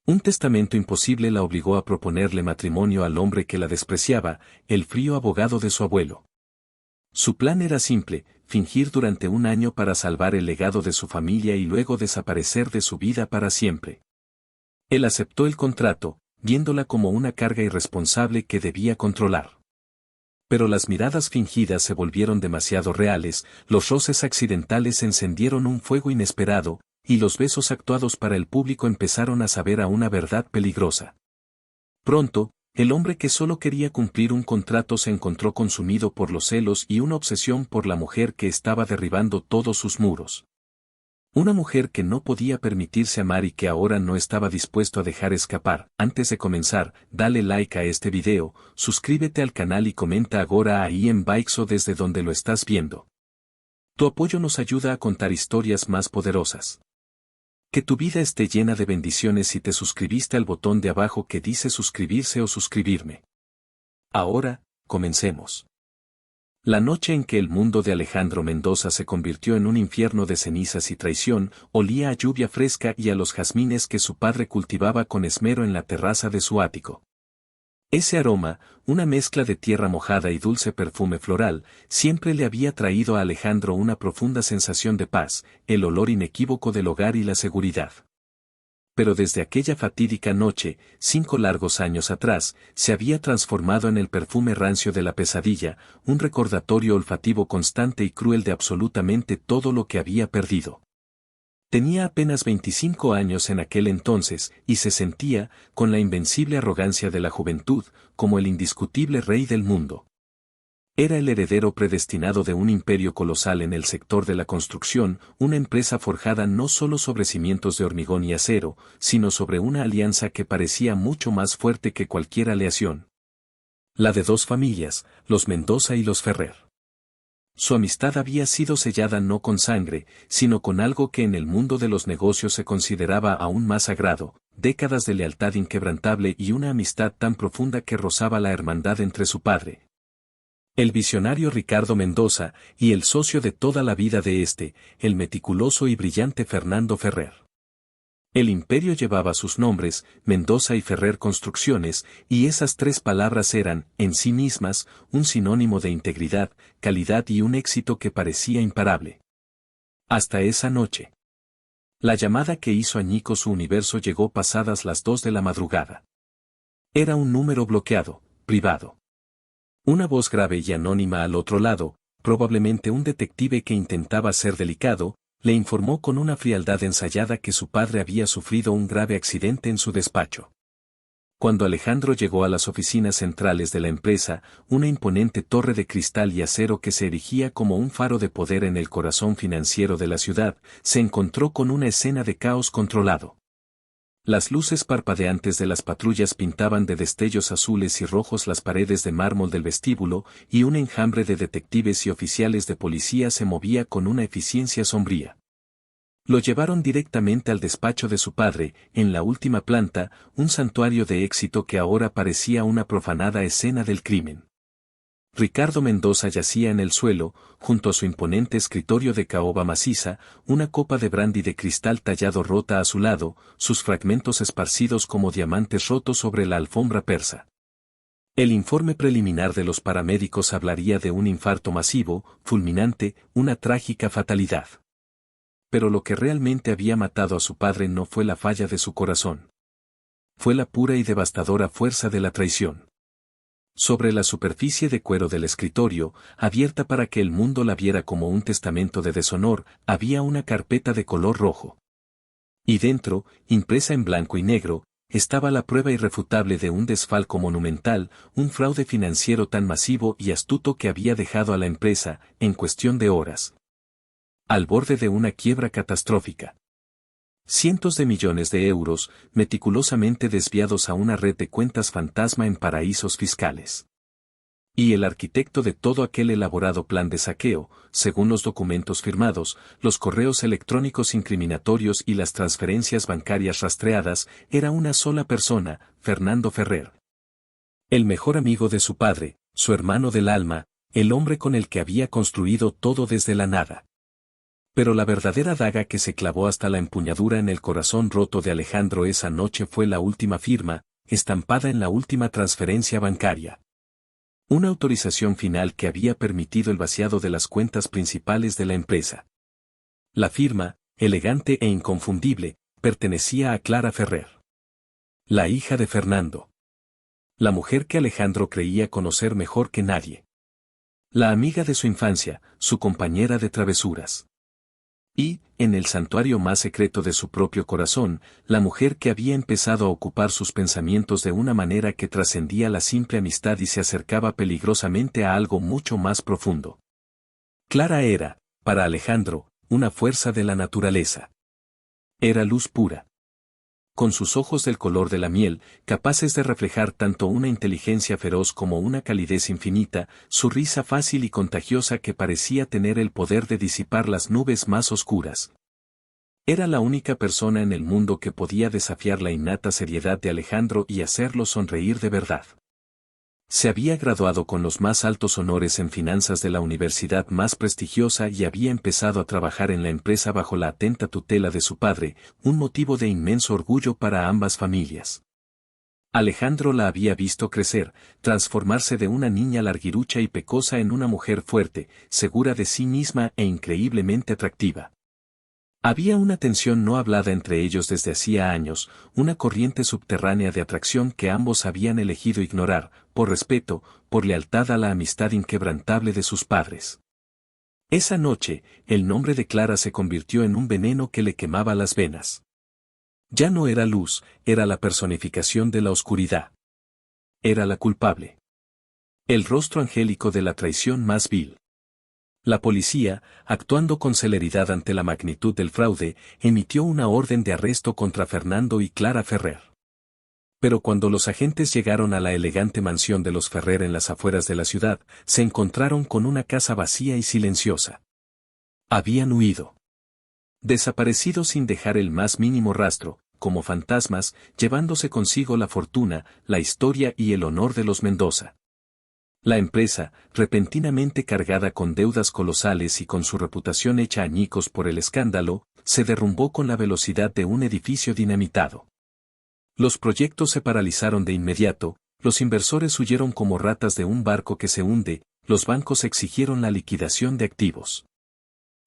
Un testamento imposible la obligó a proponerle matrimonio al hombre que la despreciaba, el frío abogado de su abuelo. Su plan era simple, fingir durante un año para salvar el legado de su familia y luego desaparecer de su vida para siempre. Él aceptó el contrato, viéndola como una carga irresponsable que debía controlar. Pero las miradas fingidas se volvieron demasiado reales, los roces accidentales encendieron un fuego inesperado, y los besos actuados para el público empezaron a saber a una verdad peligrosa. Pronto, el hombre que solo quería cumplir un contrato se encontró consumido por los celos y una obsesión por la mujer que estaba derribando todos sus muros. Una mujer que no podía permitirse amar y que ahora no estaba dispuesto a dejar escapar. Antes de comenzar, dale like a este video, suscríbete al canal y comenta ahora ahí en Baixo desde donde lo estás viendo. Tu apoyo nos ayuda a contar historias más poderosas. Que tu vida esté llena de bendiciones si te suscribiste al botón de abajo que dice suscribirse o suscribirme. Ahora, comencemos. La noche en que el mundo de Alejandro Mendoza se convirtió en un infierno de cenizas y traición, olía a lluvia fresca y a los jazmines que su padre cultivaba con esmero en la terraza de su ático. Ese aroma, una mezcla de tierra mojada y dulce perfume floral, siempre le había traído a Alejandro una profunda sensación de paz, el olor inequívoco del hogar y la seguridad. Pero desde aquella fatídica noche, 5 largos años atrás, se había transformado en el perfume rancio de la pesadilla, un recordatorio olfativo constante y cruel de absolutamente todo lo que había perdido. Tenía apenas 25 años en aquel entonces, y se sentía, con la invencible arrogancia de la juventud, como el indiscutible rey del mundo. Era el heredero predestinado de un imperio colosal en el sector de la construcción, una empresa forjada no solo sobre cimientos de hormigón y acero, sino sobre una alianza que parecía mucho más fuerte que cualquier aleación. La de 2 familias, los Mendoza y los Ferrer. Su amistad había sido sellada no con sangre, sino con algo que en el mundo de los negocios se consideraba aún más sagrado, décadas de lealtad inquebrantable y una amistad tan profunda que rozaba la hermandad entre su padre, el visionario Ricardo Mendoza, y el socio de toda la vida de este, el meticuloso y brillante Fernando Ferrer. El imperio llevaba sus nombres, Mendoza y Ferrer Construcciones, y esas 3 palabras eran, en sí mismas, un sinónimo de integridad, calidad y un éxito que parecía imparable. Hasta esa noche. La llamada que hizo añicos su universo llegó pasadas las 2 de la madrugada. Era un número bloqueado, privado. Una voz grave y anónima al otro lado, probablemente un detective que intentaba ser delicado, le informó con una frialdad ensayada que su padre había sufrido un grave accidente en su despacho. Cuando Alejandro llegó a las oficinas centrales de la empresa, una imponente torre de cristal y acero que se erigía como un faro de poder en el corazón financiero de la ciudad, se encontró con una escena de caos controlado. Las luces parpadeantes de las patrullas pintaban de destellos azules y rojos las paredes de mármol del vestíbulo, y un enjambre de detectives y oficiales de policía se movía con una eficiencia sombría. Lo llevaron directamente al despacho de su padre, en la última planta, un santuario de éxito que ahora parecía una profanada escena del crimen. Ricardo Mendoza yacía en el suelo, junto a su imponente escritorio de caoba maciza, una copa de brandy de cristal tallado rota a su lado, sus fragmentos esparcidos como diamantes rotos sobre la alfombra persa. El informe preliminar de los paramédicos hablaría de un infarto masivo, fulminante, una trágica fatalidad. Pero lo que realmente había matado a su padre no fue la falla de su corazón. Fue la pura y devastadora fuerza de la traición. Sobre la superficie de cuero del escritorio, abierta para que el mundo la viera como un testamento de deshonor, había una carpeta de color rojo. Y dentro, impresa en blanco y negro, estaba la prueba irrefutable de un desfalco monumental, un fraude financiero tan masivo y astuto que había dejado a la empresa, en cuestión de horas, al borde de una quiebra catastrófica. Cientos de millones de euros, meticulosamente desviados a una red de cuentas fantasma en paraísos fiscales. Y el arquitecto de todo aquel elaborado plan de saqueo, según los documentos firmados, los correos electrónicos incriminatorios y las transferencias bancarias rastreadas, era una sola persona, Fernando Ferrer. El mejor amigo de su padre, su hermano del alma, el hombre con el que había construido todo desde la nada. Pero la verdadera daga que se clavó hasta la empuñadura en el corazón roto de Alejandro esa noche fue la última firma, estampada en la última transferencia bancaria. Una autorización final que había permitido el vaciado de las cuentas principales de la empresa. La firma, elegante e inconfundible, pertenecía a Clara Ferrer. La hija de Fernando. La mujer que Alejandro creía conocer mejor que nadie. La amiga de su infancia, su compañera de travesuras. Y, en el santuario más secreto de su propio corazón, la mujer que había empezado a ocupar sus pensamientos de una manera que trascendía la simple amistad y se acercaba peligrosamente a algo mucho más profundo. Clara era, para Alejandro, una fuerza de la naturaleza. Era luz pura. Con sus ojos del color de la miel, capaces de reflejar tanto una inteligencia feroz como una calidez infinita, su risa fácil y contagiosa que parecía tener el poder de disipar las nubes más oscuras. Era la única persona en el mundo que podía desafiar la innata seriedad de Alejandro y hacerlo sonreír de verdad. Se había graduado con los más altos honores en finanzas de la universidad más prestigiosa y había empezado a trabajar en la empresa bajo la atenta tutela de su padre, un motivo de inmenso orgullo para ambas familias. Alejandro la había visto crecer, transformarse de una niña larguirucha y pecosa en una mujer fuerte, segura de sí misma e increíblemente atractiva. Había una tensión no hablada entre ellos desde hacía años, una corriente subterránea de atracción que ambos habían elegido ignorar, por respeto, por lealtad a la amistad inquebrantable de sus padres. Esa noche, el nombre de Clara se convirtió en un veneno que le quemaba las venas. Ya no era luz, era la personificación de la oscuridad. Era la culpable. El rostro angélico de la traición más vil. La policía, actuando con celeridad ante la magnitud del fraude, emitió una orden de arresto contra Fernando y Clara Ferrer. Pero cuando los agentes llegaron a la elegante mansión de los Ferrer en las afueras de la ciudad, se encontraron con una casa vacía y silenciosa. Habían huido. Desaparecido sin dejar el más mínimo rastro, como fantasmas, llevándose consigo la fortuna, la historia y el honor de los Mendoza. La empresa, repentinamente cargada con deudas colosales y con su reputación hecha añicos por el escándalo, se derrumbó con la velocidad de un edificio dinamitado. Los proyectos se paralizaron de inmediato, los inversores huyeron como ratas de un barco que se hunde, los bancos exigieron la liquidación de activos.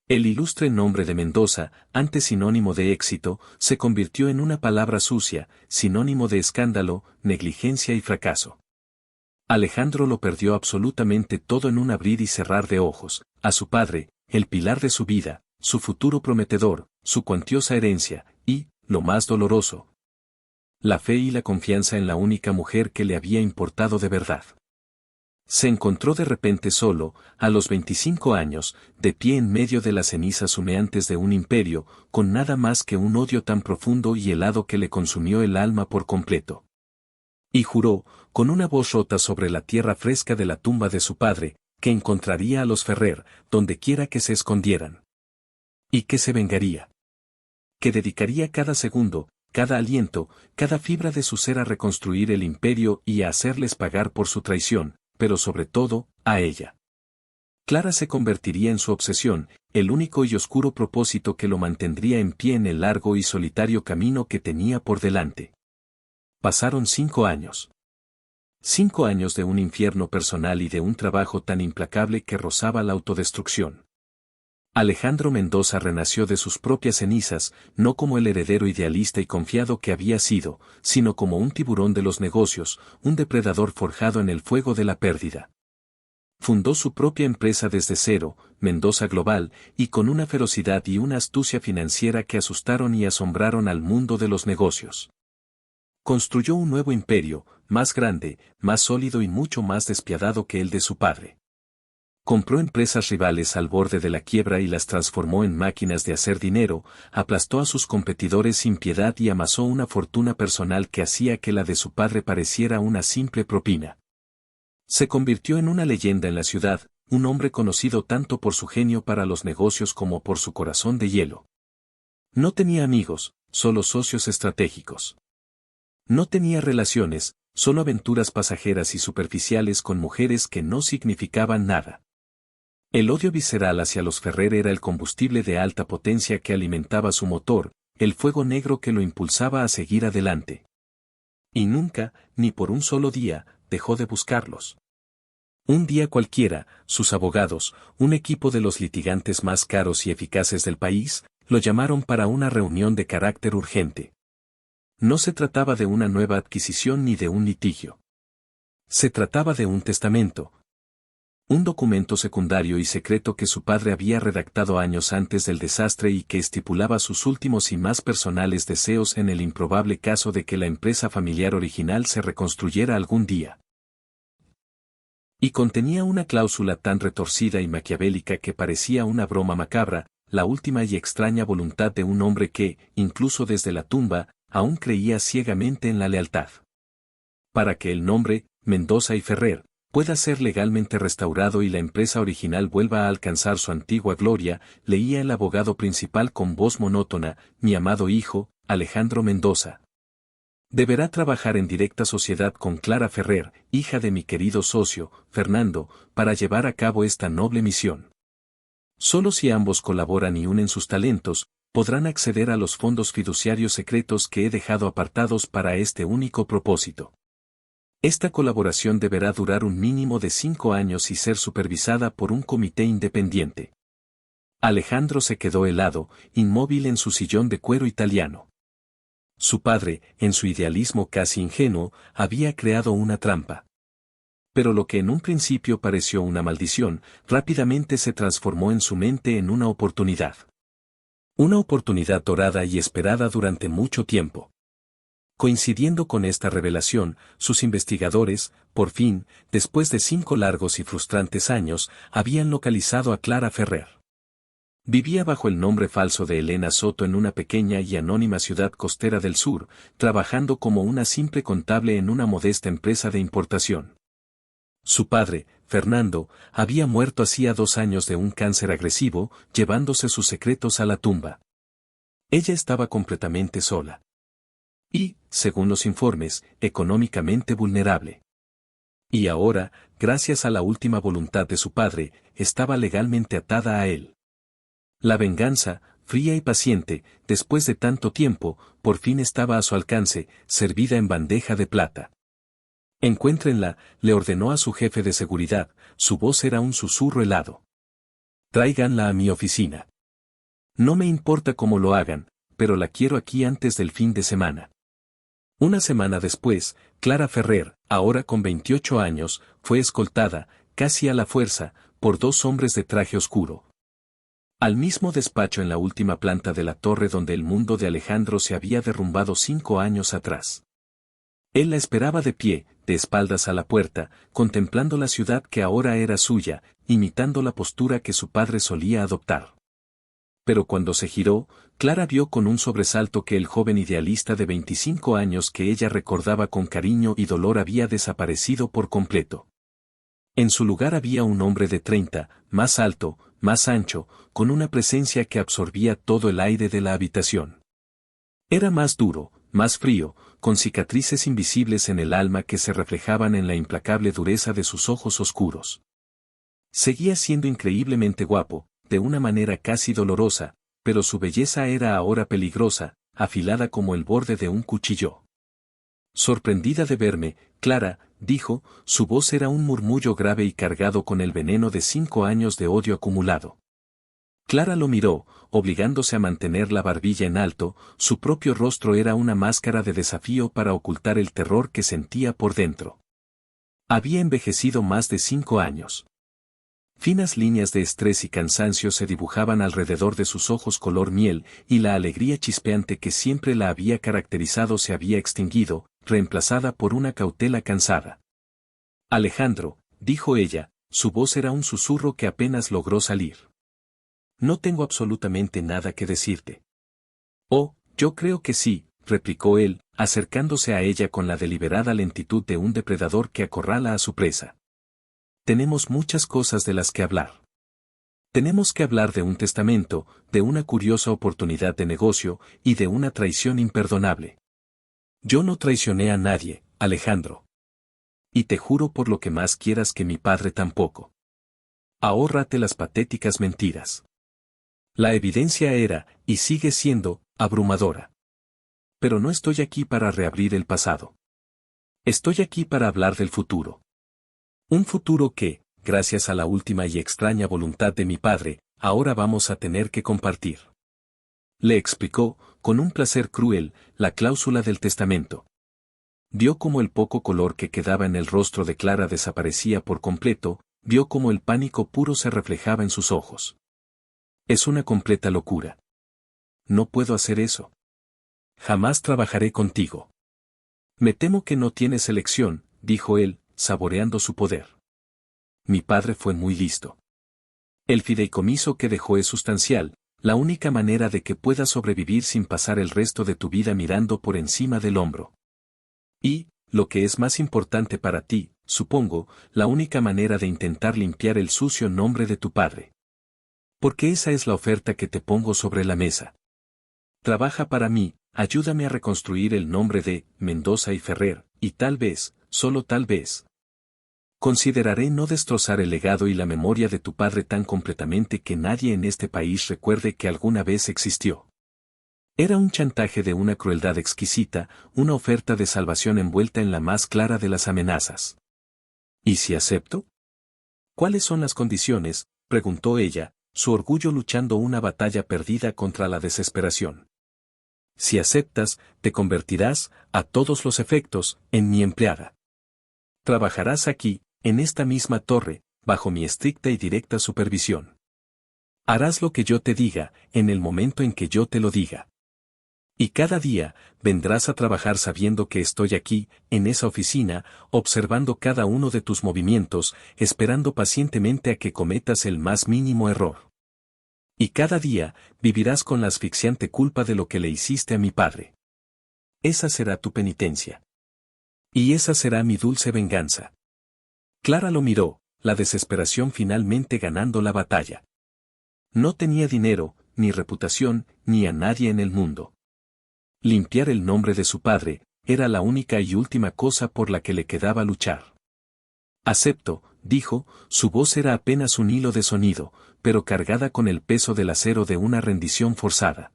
El ilustre nombre de Mendoza, antes sinónimo de éxito, se convirtió en una palabra sucia, sinónimo de escándalo, negligencia y fracaso. Alejandro lo perdió absolutamente todo en un abrir y cerrar de ojos, a su padre, el pilar de su vida, su futuro prometedor, su cuantiosa herencia, y, lo más doloroso, la fe y la confianza en la única mujer que le había importado de verdad. Se encontró de repente solo, a los 25 años, de pie en medio de las cenizas humeantes de un imperio, con nada más que un odio tan profundo y helado que le consumió el alma por completo. Y juró, con una voz rota sobre la tierra fresca de la tumba de su padre, que encontraría a los Ferrer, donde quiera que se escondieran. Y que se vengaría. Que dedicaría cada segundo, cada aliento, cada fibra de su ser a reconstruir el imperio y a hacerles pagar por su traición, pero sobre todo, a ella. Clara se convertiría en su obsesión, el único y oscuro propósito que lo mantendría en pie en el largo y solitario camino que tenía por delante. Pasaron 5 años. 5 años de un infierno personal y de un trabajo tan implacable que rozaba la autodestrucción. Alejandro Mendoza renació de sus propias cenizas, no como el heredero idealista y confiado que había sido, sino como un tiburón de los negocios, un depredador forjado en el fuego de la pérdida. Fundó su propia empresa desde cero, Mendoza Global, y con una ferocidad y una astucia financiera que asustaron y asombraron al mundo de los negocios. Construyó un nuevo imperio, más grande, más sólido y mucho más despiadado que el de su padre. Compró empresas rivales al borde de la quiebra y las transformó en máquinas de hacer dinero, aplastó a sus competidores sin piedad y amasó una fortuna personal que hacía que la de su padre pareciera una simple propina. Se convirtió en una leyenda en la ciudad, un hombre conocido tanto por su genio para los negocios como por su corazón de hielo. No tenía amigos, solo socios estratégicos. No tenía relaciones, solo aventuras pasajeras y superficiales con mujeres que no significaban nada. El odio visceral hacia los Ferrer era el combustible de alta potencia que alimentaba su motor, el fuego negro que lo impulsaba a seguir adelante. Y nunca, ni por un solo día, dejó de buscarlos. Un día cualquiera, sus abogados, un equipo de los litigantes más caros y eficaces del país, lo llamaron para una reunión de carácter urgente. No se trataba de una nueva adquisición ni de un litigio. Se trataba de un testamento. Un documento secundario y secreto que su padre había redactado años antes del desastre y que estipulaba sus últimos y más personales deseos en el improbable caso de que la empresa familiar original se reconstruyera algún día. Y contenía una cláusula tan retorcida y maquiavélica que parecía una broma macabra, la última y extraña voluntad de un hombre que, incluso desde la tumba, aún creía ciegamente en la lealtad. Para que el nombre, Mendoza y Ferrer, pueda ser legalmente restaurado y la empresa original vuelva a alcanzar su antigua gloria, leía el abogado principal con voz monótona: mi amado hijo, Alejandro Mendoza. Deberá trabajar en directa sociedad con Clara Ferrer, hija de mi querido socio, Fernando, para llevar a cabo esta noble misión. Solo si ambos colaboran y unen sus talentos, podrán acceder a los fondos fiduciarios secretos que he dejado apartados para este único propósito. Esta colaboración deberá durar un mínimo de 5 años y ser supervisada por un comité independiente. Alejandro se quedó helado, inmóvil en su sillón de cuero italiano. Su padre, en su idealismo casi ingenuo, había creado una trampa. Pero lo que en un principio pareció una maldición, rápidamente se transformó en su mente en una oportunidad. Una oportunidad dorada y esperada durante mucho tiempo. Coincidiendo con esta revelación, sus investigadores, por fin, después de 5 largos y frustrantes años, habían localizado a Clara Ferrer. Vivía bajo el nombre falso de Elena Soto en una pequeña y anónima ciudad costera del sur, trabajando como una simple contable en una modesta empresa de importación. Su padre, Fernando, había muerto hacía 2 años de un cáncer agresivo, llevándose sus secretos a la tumba. Ella estaba completamente sola. Y, según los informes, económicamente vulnerable. Y ahora, gracias a la última voluntad de su padre, estaba legalmente atada a él. La venganza, fría y paciente, después de tanto tiempo, por fin estaba a su alcance, servida en bandeja de plata. Encuéntrenla, le ordenó a su jefe de seguridad, su voz era un susurro helado. Tráiganla a mi oficina. No me importa cómo lo hagan, pero la quiero aquí antes del fin de semana. Una semana después, Clara Ferrer, ahora con 28 años, fue escoltada, casi a la fuerza, por 2 hombres de traje oscuro. Al mismo despacho en la última planta de la torre donde el mundo de Alejandro se había derrumbado 5 años atrás. Él la esperaba de pie, de espaldas a la puerta, contemplando la ciudad que ahora era suya, imitando la postura que su padre solía adoptar. Pero cuando se giró, Clara vio con un sobresalto que el joven idealista de 25 años que ella recordaba con cariño y dolor había desaparecido por completo. En su lugar había un hombre de 30, más alto, más ancho, con una presencia que absorbía todo el aire de la habitación. Era más duro, más frío, con cicatrices invisibles en el alma que se reflejaban en la implacable dureza de sus ojos oscuros. Seguía siendo increíblemente guapo, de una manera casi dolorosa, pero su belleza era ahora peligrosa, afilada como el borde de un cuchillo. Sorprendida de verme, Clara, dijo, su voz era un murmullo grave y cargado con el veneno de 5 años de odio acumulado. Clara lo miró, obligándose a mantener la barbilla en alto, su propio rostro era una máscara de desafío para ocultar el terror que sentía por dentro. Había envejecido más de 5 años. Finas líneas de estrés y cansancio se dibujaban alrededor de sus ojos color miel, y la alegría chispeante que siempre la había caracterizado se había extinguido, reemplazada por una cautela cansada. Alejandro, dijo ella, su voz era un susurro que apenas logró salir. No tengo absolutamente nada que decirte. Oh, yo creo que sí, replicó él, acercándose a ella con la deliberada lentitud de un depredador que acorrala a su presa. Tenemos muchas cosas de las que hablar. Tenemos que hablar de un testamento, de una curiosa oportunidad de negocio, y de una traición imperdonable. Yo no traicioné a nadie, Alejandro. Y te juro por lo que más quieras que mi padre tampoco. Ahórrate las patéticas mentiras. La evidencia era, y sigue siendo, abrumadora. Pero no estoy aquí para reabrir el pasado. Estoy aquí para hablar del futuro. Un futuro que, gracias a la última y extraña voluntad de mi padre, ahora vamos a tener que compartir. Le explicó, con un placer cruel, la cláusula del testamento. Vio cómo el poco color que quedaba en el rostro de Clara desaparecía por completo, vio cómo el pánico puro se reflejaba en sus ojos. Es una completa locura. No puedo hacer eso. Jamás trabajaré contigo. Me temo que no tienes elección, dijo él, saboreando su poder. Mi padre fue muy listo. El fideicomiso que dejó es sustancial, la única manera de que puedas sobrevivir sin pasar el resto de tu vida mirando por encima del hombro. Y, lo que es más importante para ti, supongo, la única manera de intentar limpiar el sucio nombre de tu padre. Porque esa es la oferta que te pongo sobre la mesa. Trabaja para mí, ayúdame a reconstruir el nombre de Mendoza y Ferrer, y tal vez, solo tal vez, consideraré no destrozar el legado y la memoria de tu padre tan completamente que nadie en este país recuerde que alguna vez existió. Era un chantaje de una crueldad exquisita, una oferta de salvación envuelta en la más clara de las amenazas. ¿Y si acepto? ¿Cuáles son las condiciones?, preguntó ella, su orgullo luchando una batalla perdida contra la desesperación. Si aceptas, te convertirás, a todos los efectos, en mi empleada. Trabajarás aquí, en esta misma torre, bajo mi estricta y directa supervisión. Harás lo que yo te diga, en el momento en que yo te lo diga. Y cada día, vendrás a trabajar sabiendo que estoy aquí, en esa oficina, observando cada uno de tus movimientos, esperando pacientemente a que cometas el más mínimo error. Y cada día, vivirás con la asfixiante culpa de lo que le hiciste a mi padre. Esa será tu penitencia. Y esa será mi dulce venganza. Clara lo miró, la desesperación finalmente ganando la batalla. No tenía dinero, ni reputación, ni a nadie en el mundo. Limpiar el nombre de su padre, era la única y última cosa por la que le quedaba luchar. Acepto, dijo, su voz era apenas un hilo de sonido, pero cargada con el peso del acero de una rendición forzada.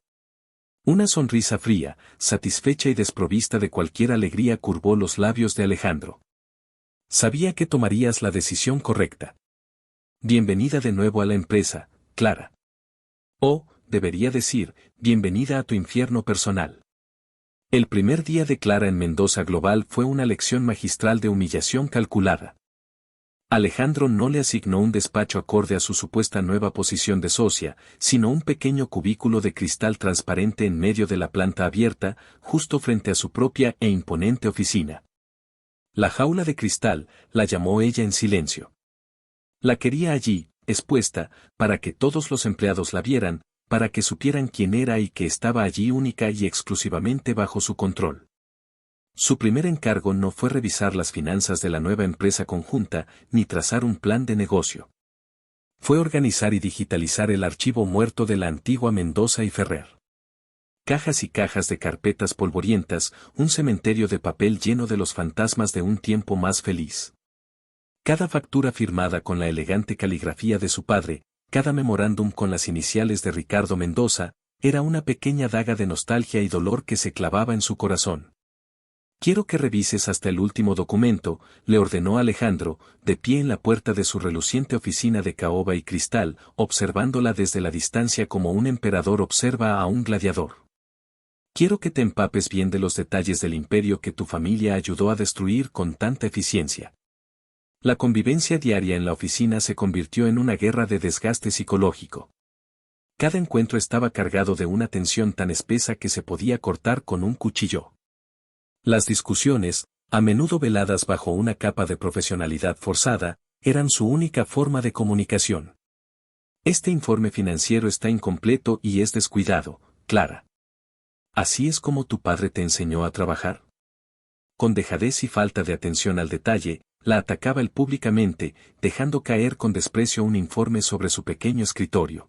Una sonrisa fría, satisfecha y desprovista de cualquier alegría curvó los labios de Alejandro. Sabía que tomarías la decisión correcta. Bienvenida de nuevo a la empresa, Clara. O, debería decir, bienvenida a tu infierno personal. El primer día de Clara en Mendoza Global fue una lección magistral de humillación calculada. Alejandro no le asignó un despacho acorde a su supuesta nueva posición de socia, sino un pequeño cubículo de cristal transparente en medio de la planta abierta, justo frente a su propia e imponente oficina. La jaula de cristal, la llamó ella en silencio. La quería allí, expuesta, para que todos los empleados la vieran, para que supieran quién era y que estaba allí única y exclusivamente bajo su control. Su primer encargo no fue revisar las finanzas de la nueva empresa conjunta, ni trazar un plan de negocio. Fue organizar y digitalizar el archivo muerto de la antigua Mendoza y Ferrer. Cajas y cajas de carpetas polvorientas, un cementerio de papel lleno de los fantasmas de un tiempo más feliz. Cada factura firmada con la elegante caligrafía de su padre, cada memorándum con las iniciales de Ricardo Mendoza, era una pequeña daga de nostalgia y dolor que se clavaba en su corazón. Quiero que revises hasta el último documento, le ordenó Alejandro, de pie en la puerta de su reluciente oficina de caoba y cristal, observándola desde la distancia como un emperador observa a un gladiador. Quiero que te empapes bien de los detalles del imperio que tu familia ayudó a destruir con tanta eficiencia. La convivencia diaria en la oficina se convirtió en una guerra de desgaste psicológico. Cada encuentro estaba cargado de una tensión tan espesa que se podía cortar con un cuchillo. Las discusiones, a menudo veladas bajo una capa de profesionalidad forzada, eran su única forma de comunicación. Este informe financiero está incompleto y es descuidado, Clara. ¿Así es como tu padre te enseñó a trabajar? Con dejadez y falta de atención al detalle, la atacaba él públicamente, dejando caer con desprecio un informe sobre su pequeño escritorio.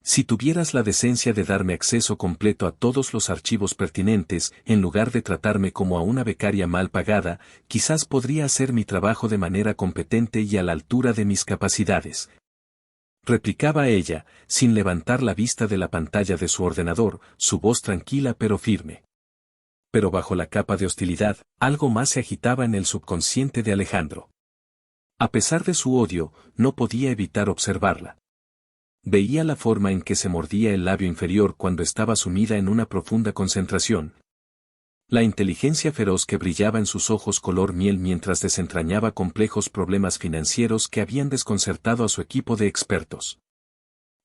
Si tuvieras la decencia de darme acceso completo a todos los archivos pertinentes, en lugar de tratarme como a una becaria mal pagada, quizás podría hacer mi trabajo de manera competente y a la altura de mis capacidades, replicaba ella, sin levantar la vista de la pantalla de su ordenador, su voz tranquila pero firme. Pero bajo la capa de hostilidad, algo más se agitaba en el subconsciente de Alejandro. A pesar de su odio, no podía evitar observarla. Veía la forma en que se mordía el labio inferior cuando estaba sumida en una profunda concentración. La inteligencia feroz que brillaba en sus ojos color miel mientras desentrañaba complejos problemas financieros que habían desconcertado a su equipo de expertos.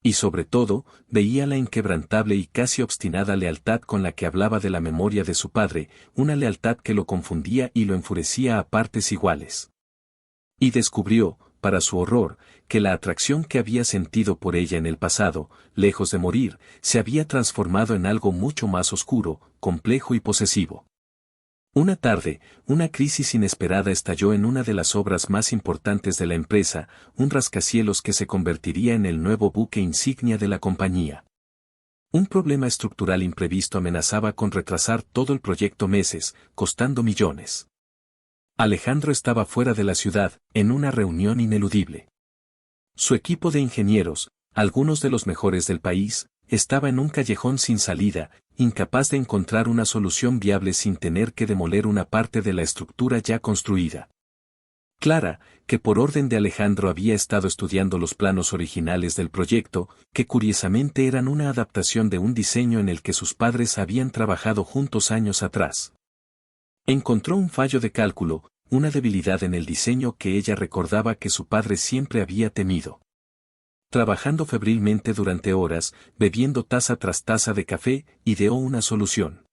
Y sobre todo, veía la inquebrantable y casi obstinada lealtad con la que hablaba de la memoria de su padre, una lealtad que lo confundía y lo enfurecía a partes iguales. Y descubrió, para su horror, que la atracción que había sentido por ella en el pasado, lejos de morir, se había transformado en algo mucho más oscuro, complejo y posesivo. Una tarde, una crisis inesperada estalló en una de las obras más importantes de la empresa, un rascacielos que se convertiría en el nuevo buque insignia de la compañía. Un problema estructural imprevisto amenazaba con retrasar todo el proyecto meses, costando millones. Alejandro estaba fuera de la ciudad, en una reunión ineludible. Su equipo de ingenieros, algunos de los mejores del país, estaba en un callejón sin salida, incapaz de encontrar una solución viable sin tener que demoler una parte de la estructura ya construida. Clara, que por orden de Alejandro había estado estudiando los planos originales del proyecto, que curiosamente eran una adaptación de un diseño en el que sus padres habían trabajado juntos años atrás. Encontró un fallo de cálculo, una debilidad en el diseño que ella recordaba que su padre siempre había temido. Trabajando febrilmente durante horas, bebiendo taza tras taza de café, ideó una solución.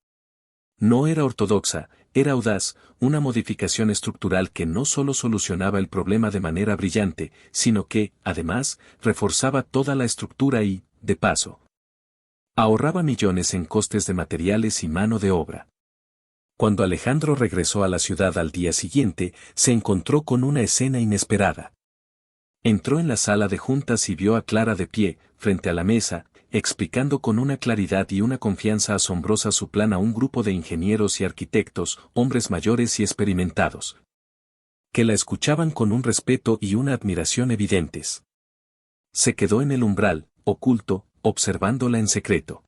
No era ortodoxa, era audaz, una modificación estructural que no solo solucionaba el problema de manera brillante, sino que, además, reforzaba toda la estructura y, de paso, ahorraba millones en costes de materiales y mano de obra. Cuando Alejandro regresó a la ciudad al día siguiente, se encontró con una escena inesperada. Entró en la sala de juntas y vio a Clara de pie, frente a la mesa, explicando con una claridad y una confianza asombrosa su plan a un grupo de ingenieros y arquitectos, hombres mayores y experimentados, que la escuchaban con un respeto y una admiración evidentes. Se quedó en el umbral, oculto, observándola en secreto.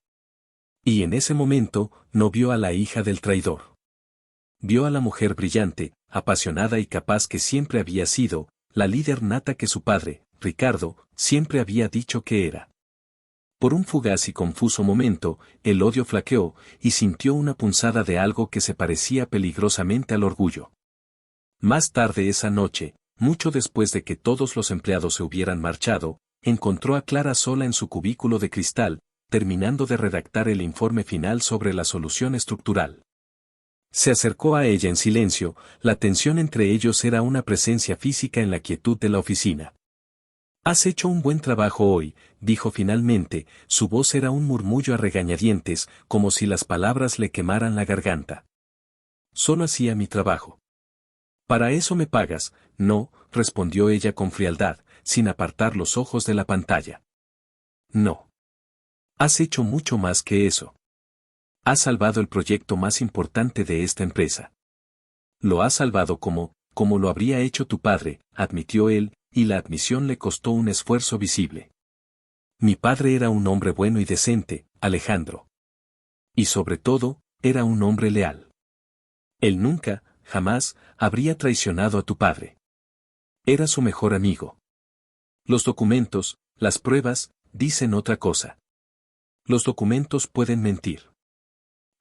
Y en ese momento, no vio a la hija del traidor. Vio a la mujer brillante, apasionada y capaz que siempre había sido, la líder nata que su padre, Ricardo, siempre había dicho que era. Por un fugaz y confuso momento, el odio flaqueó, y sintió una punzada de algo que se parecía peligrosamente al orgullo. Más tarde esa noche, mucho después de que todos los empleados se hubieran marchado, encontró a Clara sola en su cubículo de cristal, terminando de redactar el informe final sobre la solución estructural. Se acercó a ella en silencio, la tensión entre ellos era una presencia física en la quietud de la oficina. «Has hecho un buen trabajo hoy», dijo finalmente, su voz era un murmullo a regañadientes, como si las palabras le quemaran la garganta. «Solo hacía mi trabajo». «¿Para eso me pagas?». «No», respondió ella con frialdad, sin apartar los ojos de la pantalla. «No. Has hecho mucho más que eso. Has salvado el proyecto más importante de esta empresa. Lo has salvado como lo habría hecho tu padre», admitió él, y la admisión le costó un esfuerzo visible. «Mi padre era un hombre bueno y decente, Alejandro. Y sobre todo, era un hombre leal. Él nunca, jamás, habría traicionado a tu padre. Era su mejor amigo. Los documentos, las pruebas, dicen otra cosa. Los documentos pueden mentir.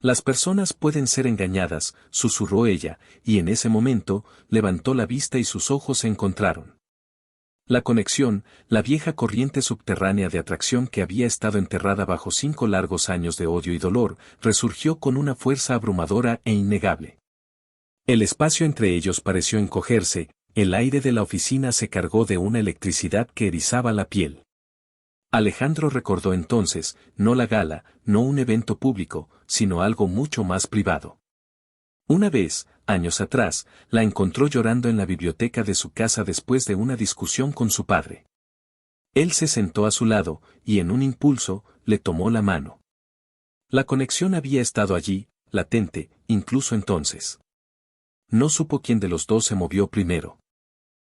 Las personas pueden ser engañadas», susurró ella, y en ese momento, levantó la vista y sus ojos se encontraron. La conexión, la vieja corriente subterránea de atracción que había estado enterrada bajo 5 largos años de odio y dolor, resurgió con una fuerza abrumadora e innegable. El espacio entre ellos pareció encogerse, el aire de la oficina se cargó de una electricidad que erizaba la piel. Alejandro recordó entonces, no la gala, no un evento público, sino algo mucho más privado. Una vez, años atrás, la encontró llorando en la biblioteca de su casa después de una discusión con su padre. Él se sentó a su lado, y en un impulso, le tomó la mano. La conexión había estado allí, latente, incluso entonces. No supo quién de los dos se movió primero.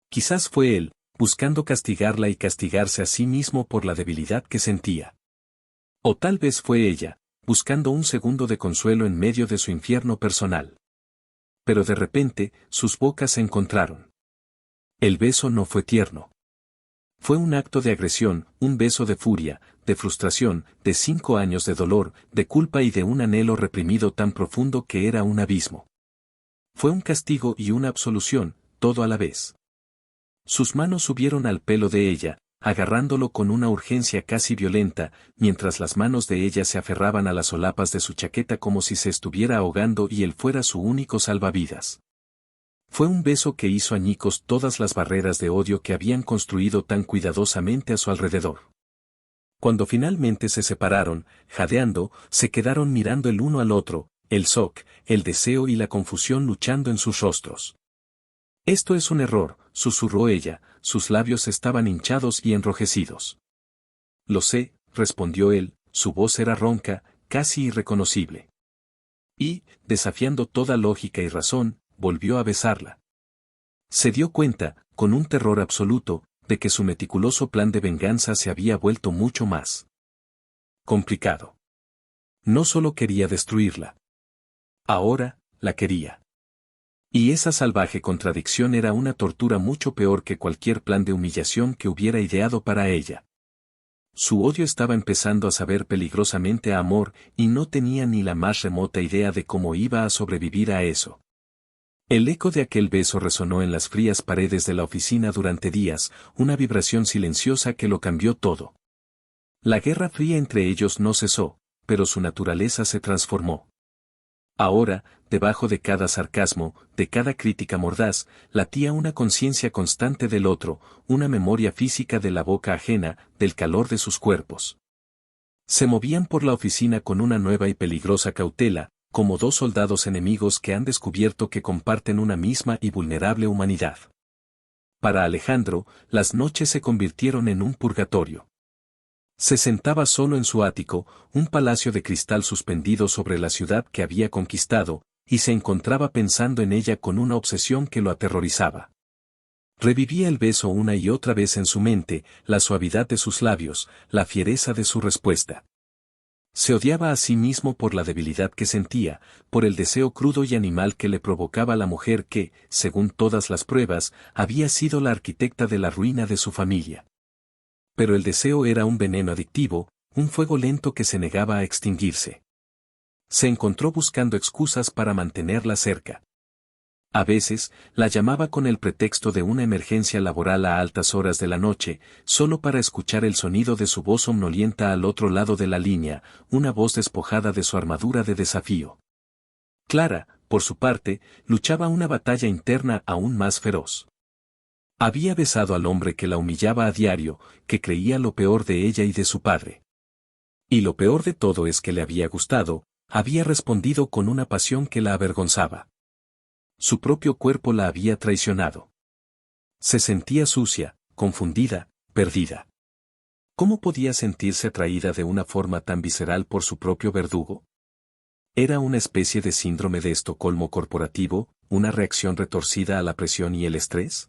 Quizás fue él, buscando castigarla y castigarse a sí mismo por la debilidad que sentía. O tal vez fue ella, buscando un segundo de consuelo en medio de su infierno personal. Pero de repente, sus bocas se encontraron. El beso no fue tierno. Fue un acto de agresión, un beso de furia, de frustración, de 5 años de dolor, de culpa y de un anhelo reprimido tan profundo que era un abismo. Fue un castigo y una absolución, todo a la vez. Sus manos subieron al pelo de ella, agarrándolo con una urgencia casi violenta, mientras las manos de ella se aferraban a las solapas de su chaqueta como si se estuviera ahogando y él fuera su único salvavidas. Fue un beso que hizo añicos todas las barreras de odio que habían construido tan cuidadosamente a su alrededor. Cuando finalmente se separaron, jadeando, se quedaron mirando el uno al otro, el shock, el deseo y la confusión luchando en sus rostros. Esto es un error, susurró ella, sus labios estaban hinchados y enrojecidos. Lo sé, respondió él, su voz era ronca, casi irreconocible. Y, desafiando toda lógica y razón, volvió a besarla. Se dio cuenta, con un terror absoluto, de que su meticuloso plan de venganza se había vuelto mucho más complicado. No solo quería destruirla. Ahora, la quería. Y esa salvaje contradicción era una tortura mucho peor que cualquier plan de humillación que hubiera ideado para ella. Su odio estaba empezando a saber peligrosamente a amor y no tenía ni la más remota idea de cómo iba a sobrevivir a eso. El eco de aquel beso resonó en las frías paredes de la oficina durante días, una vibración silenciosa que lo cambió todo. La guerra fría entre ellos no cesó, pero su naturaleza se transformó. Ahora, debajo de cada sarcasmo, de cada crítica mordaz, latía una conciencia constante del otro, una memoria física de la boca ajena, del calor de sus cuerpos. Se movían por la oficina con una nueva y peligrosa cautela, como dos soldados enemigos que han descubierto que comparten una misma y vulnerable humanidad. Para Alejandro, las noches se convirtieron en un purgatorio. Se sentaba solo en su ático, un palacio de cristal suspendido sobre la ciudad que había conquistado, y se encontraba pensando en ella con una obsesión que lo aterrorizaba. Revivía el beso una y otra vez en su mente, la suavidad de sus labios, la fiereza de su respuesta. Se odiaba a sí mismo por la debilidad que sentía, por el deseo crudo y animal que le provocaba la mujer que, según todas las pruebas, había sido la arquitecta de la ruina de su familia. Pero el deseo era un veneno adictivo, un fuego lento que se negaba a extinguirse. Se encontró buscando excusas para mantenerla cerca. A veces, la llamaba con el pretexto de una emergencia laboral a altas horas de la noche, solo para escuchar el sonido de su voz somnolienta al otro lado de la línea, una voz despojada de su armadura de desafío. Clara, por su parte, luchaba una batalla interna aún más feroz. Había besado al hombre que la humillaba a diario, que creía lo peor de ella y de su padre. Y lo peor de todo es que le había gustado, había respondido con una pasión que la avergonzaba. Su propio cuerpo la había traicionado. Se sentía sucia, confundida, perdida. ¿Cómo podía sentirse atraída de una forma tan visceral por su propio verdugo? Era una especie de síndrome de Estocolmo corporativo, una reacción retorcida a la presión y el estrés.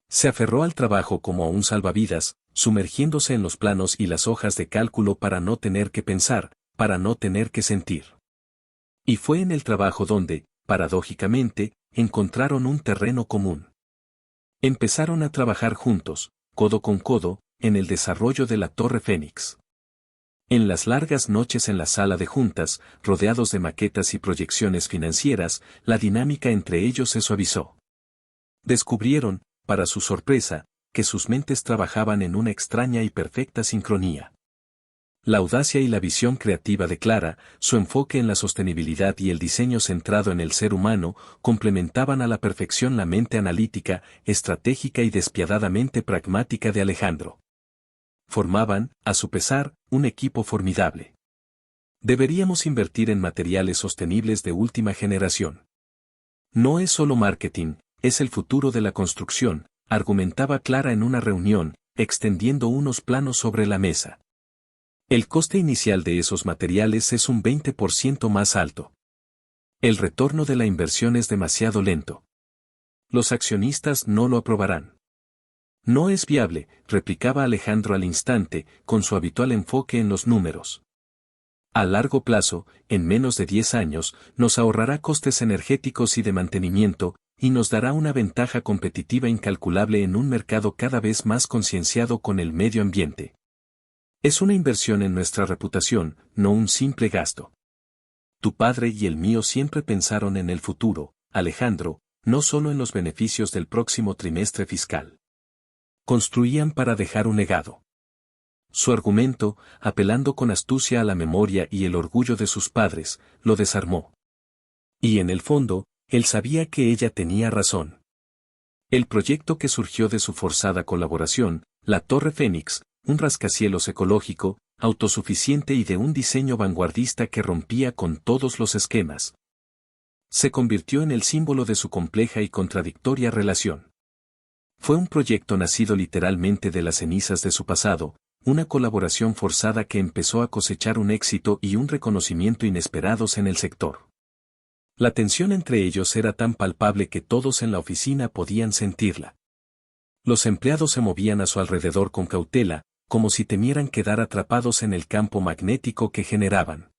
Se aferró al trabajo como a un salvavidas, sumergiéndose en los planos y las hojas de cálculo para no tener que pensar, para no tener que sentir. Y fue en el trabajo donde, paradójicamente, encontraron un terreno común. Empezaron a trabajar juntos, codo con codo, en el desarrollo de la Torre Fénix. En las largas noches en la sala de juntas, rodeados de maquetas y proyecciones financieras, la dinámica entre ellos se suavizó. Descubrieron, para su sorpresa, que sus mentes trabajaban en una extraña y perfecta sincronía. La audacia y la visión creativa de Clara, su enfoque en la sostenibilidad y el diseño centrado en el ser humano, complementaban a la perfección la mente analítica, estratégica y despiadadamente pragmática de Alejandro. Formaban, a su pesar, un equipo formidable. Deberíamos invertir en materiales sostenibles de última generación. No es solo marketing, es el futuro de la construcción, argumentaba Clara en una reunión, extendiendo unos planos sobre la mesa. El coste inicial de esos materiales es un 20% más alto. El retorno de la inversión es demasiado lento. Los accionistas no lo aprobarán. No es viable, replicaba Alejandro al instante, con su habitual enfoque en los números. A largo plazo, en menos de 10 años, nos ahorrará costes energéticos y de mantenimiento, y nos dará una ventaja competitiva incalculable en un mercado cada vez más concienciado con el medio ambiente. Es una inversión en nuestra reputación, no un simple gasto. Tu padre y el mío siempre pensaron en el futuro, Alejandro, no solo en los beneficios del próximo trimestre fiscal. Construían para dejar un legado. Su argumento, apelando con astucia a la memoria y el orgullo de sus padres, lo desarmó. Y en el fondo, él sabía que ella tenía razón. El proyecto que surgió de su forzada colaboración, la Torre Fénix, un rascacielos ecológico, autosuficiente y de un diseño vanguardista que rompía con todos los esquemas, se convirtió en el símbolo de su compleja y contradictoria relación. Fue un proyecto nacido literalmente de las cenizas de su pasado, una colaboración forzada que empezó a cosechar un éxito y un reconocimiento inesperados en el sector. La tensión entre ellos era tan palpable que todos en la oficina podían sentirla. Los empleados se movían a su alrededor con cautela, como si temieran quedar atrapados en el campo magnético que generaban.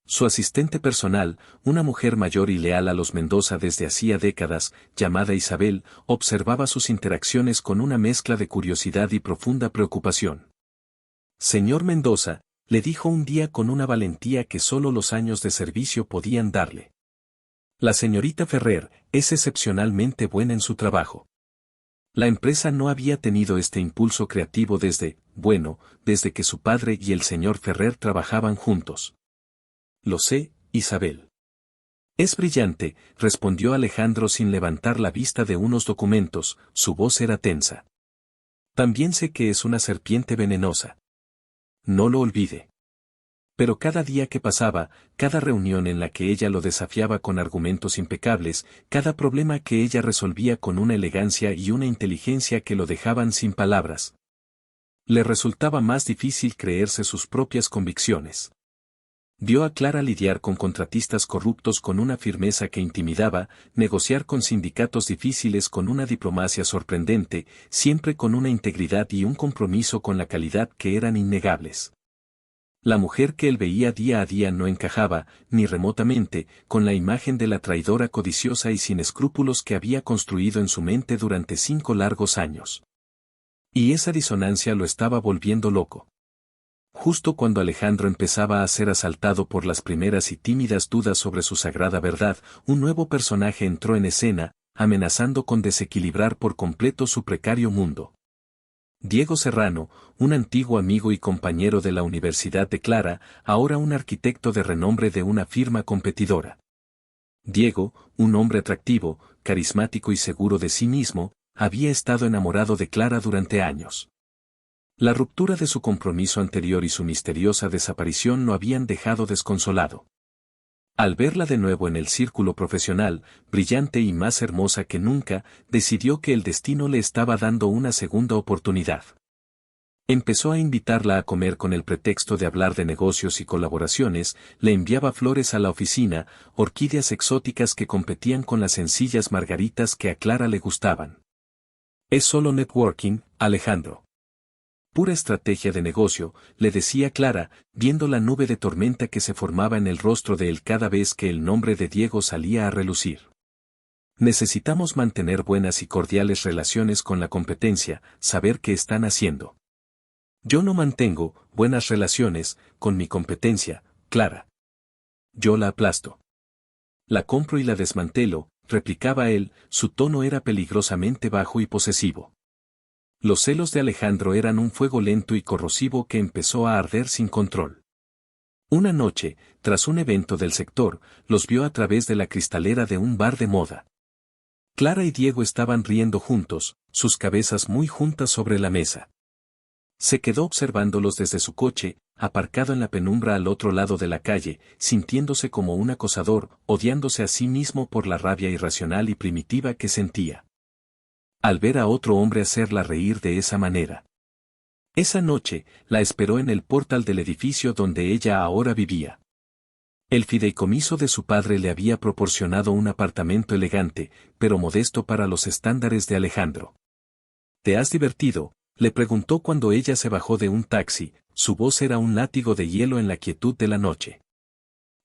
Su asistente personal, una mujer mayor y leal a los Mendoza desde hacía décadas, llamada Isabel, observaba sus interacciones con una mezcla de curiosidad y profunda preocupación. Señor Mendoza, le dijo un día con una valentía que solo los años de servicio podían darle. La señorita Ferrer es excepcionalmente buena en su trabajo. La empresa no había tenido este impulso creativo desde que su padre y el señor Ferrer trabajaban juntos. Lo sé, Isabel. Es brillante, respondió Alejandro sin levantar la vista de unos documentos, su voz era tensa. También sé que es una serpiente venenosa. No lo olvide. Pero cada día que pasaba, cada reunión en la que ella lo desafiaba con argumentos impecables, cada problema que ella resolvía con una elegancia y una inteligencia que lo dejaban sin palabras, le resultaba más difícil creerse sus propias convicciones. Vio a Clara lidiar con contratistas corruptos con una firmeza que intimidaba, negociar con sindicatos difíciles con una diplomacia sorprendente, siempre con una integridad y un compromiso con la calidad que eran innegables. La mujer que él veía día a día no encajaba, ni remotamente, con la imagen de la traidora codiciosa y sin escrúpulos que había construido en su mente durante 5 largos años. Y esa disonancia lo estaba volviendo loco. Justo cuando Alejandro empezaba a ser asaltado por las primeras y tímidas dudas sobre su sagrada verdad, un nuevo personaje entró en escena, amenazando con desequilibrar por completo su precario mundo. Diego Serrano, un antiguo amigo y compañero de la Universidad de Clara, ahora un arquitecto de renombre de una firma competidora. Diego, un hombre atractivo, carismático y seguro de sí mismo, había estado enamorado de Clara durante años. La ruptura de su compromiso anterior y su misteriosa desaparición lo habían dejado desconsolado. Al verla de nuevo en el círculo profesional, brillante y más hermosa que nunca, decidió que el destino le estaba dando una segunda oportunidad. Empezó a invitarla a comer con el pretexto de hablar de negocios y colaboraciones, le enviaba flores a la oficina, orquídeas exóticas que competían con las sencillas margaritas que a Clara le gustaban. Es solo networking, Alejandro. Pura estrategia de negocio, le decía Clara, viendo la nube de tormenta que se formaba en el rostro de él cada vez que el nombre de Diego salía a relucir. Necesitamos mantener buenas y cordiales relaciones con la competencia, saber qué están haciendo. Yo no mantengo buenas relaciones con mi competencia, Clara. Yo la aplasto. La compro y la desmantelo, replicaba él, su tono era peligrosamente bajo y posesivo. Los celos de Alejandro eran un fuego lento y corrosivo que empezó a arder sin control. Una noche, tras un evento del sector, los vio a través de la cristalera de un bar de moda. Clara y Diego estaban riendo juntos, sus cabezas muy juntas sobre la mesa. Se quedó observándolos desde su coche, aparcado en la penumbra al otro lado de la calle, sintiéndose como un acosador, odiándose a sí mismo por la rabia irracional y primitiva que sentía al ver a otro hombre hacerla reír de esa manera. Esa noche, la esperó en el portal del edificio donde ella ahora vivía. El fideicomiso de su padre le había proporcionado un apartamento elegante, pero modesto para los estándares de Alejandro. ¿Te has divertido?, le preguntó cuando ella se bajó de un taxi, su voz era un látigo de hielo en la quietud de la noche.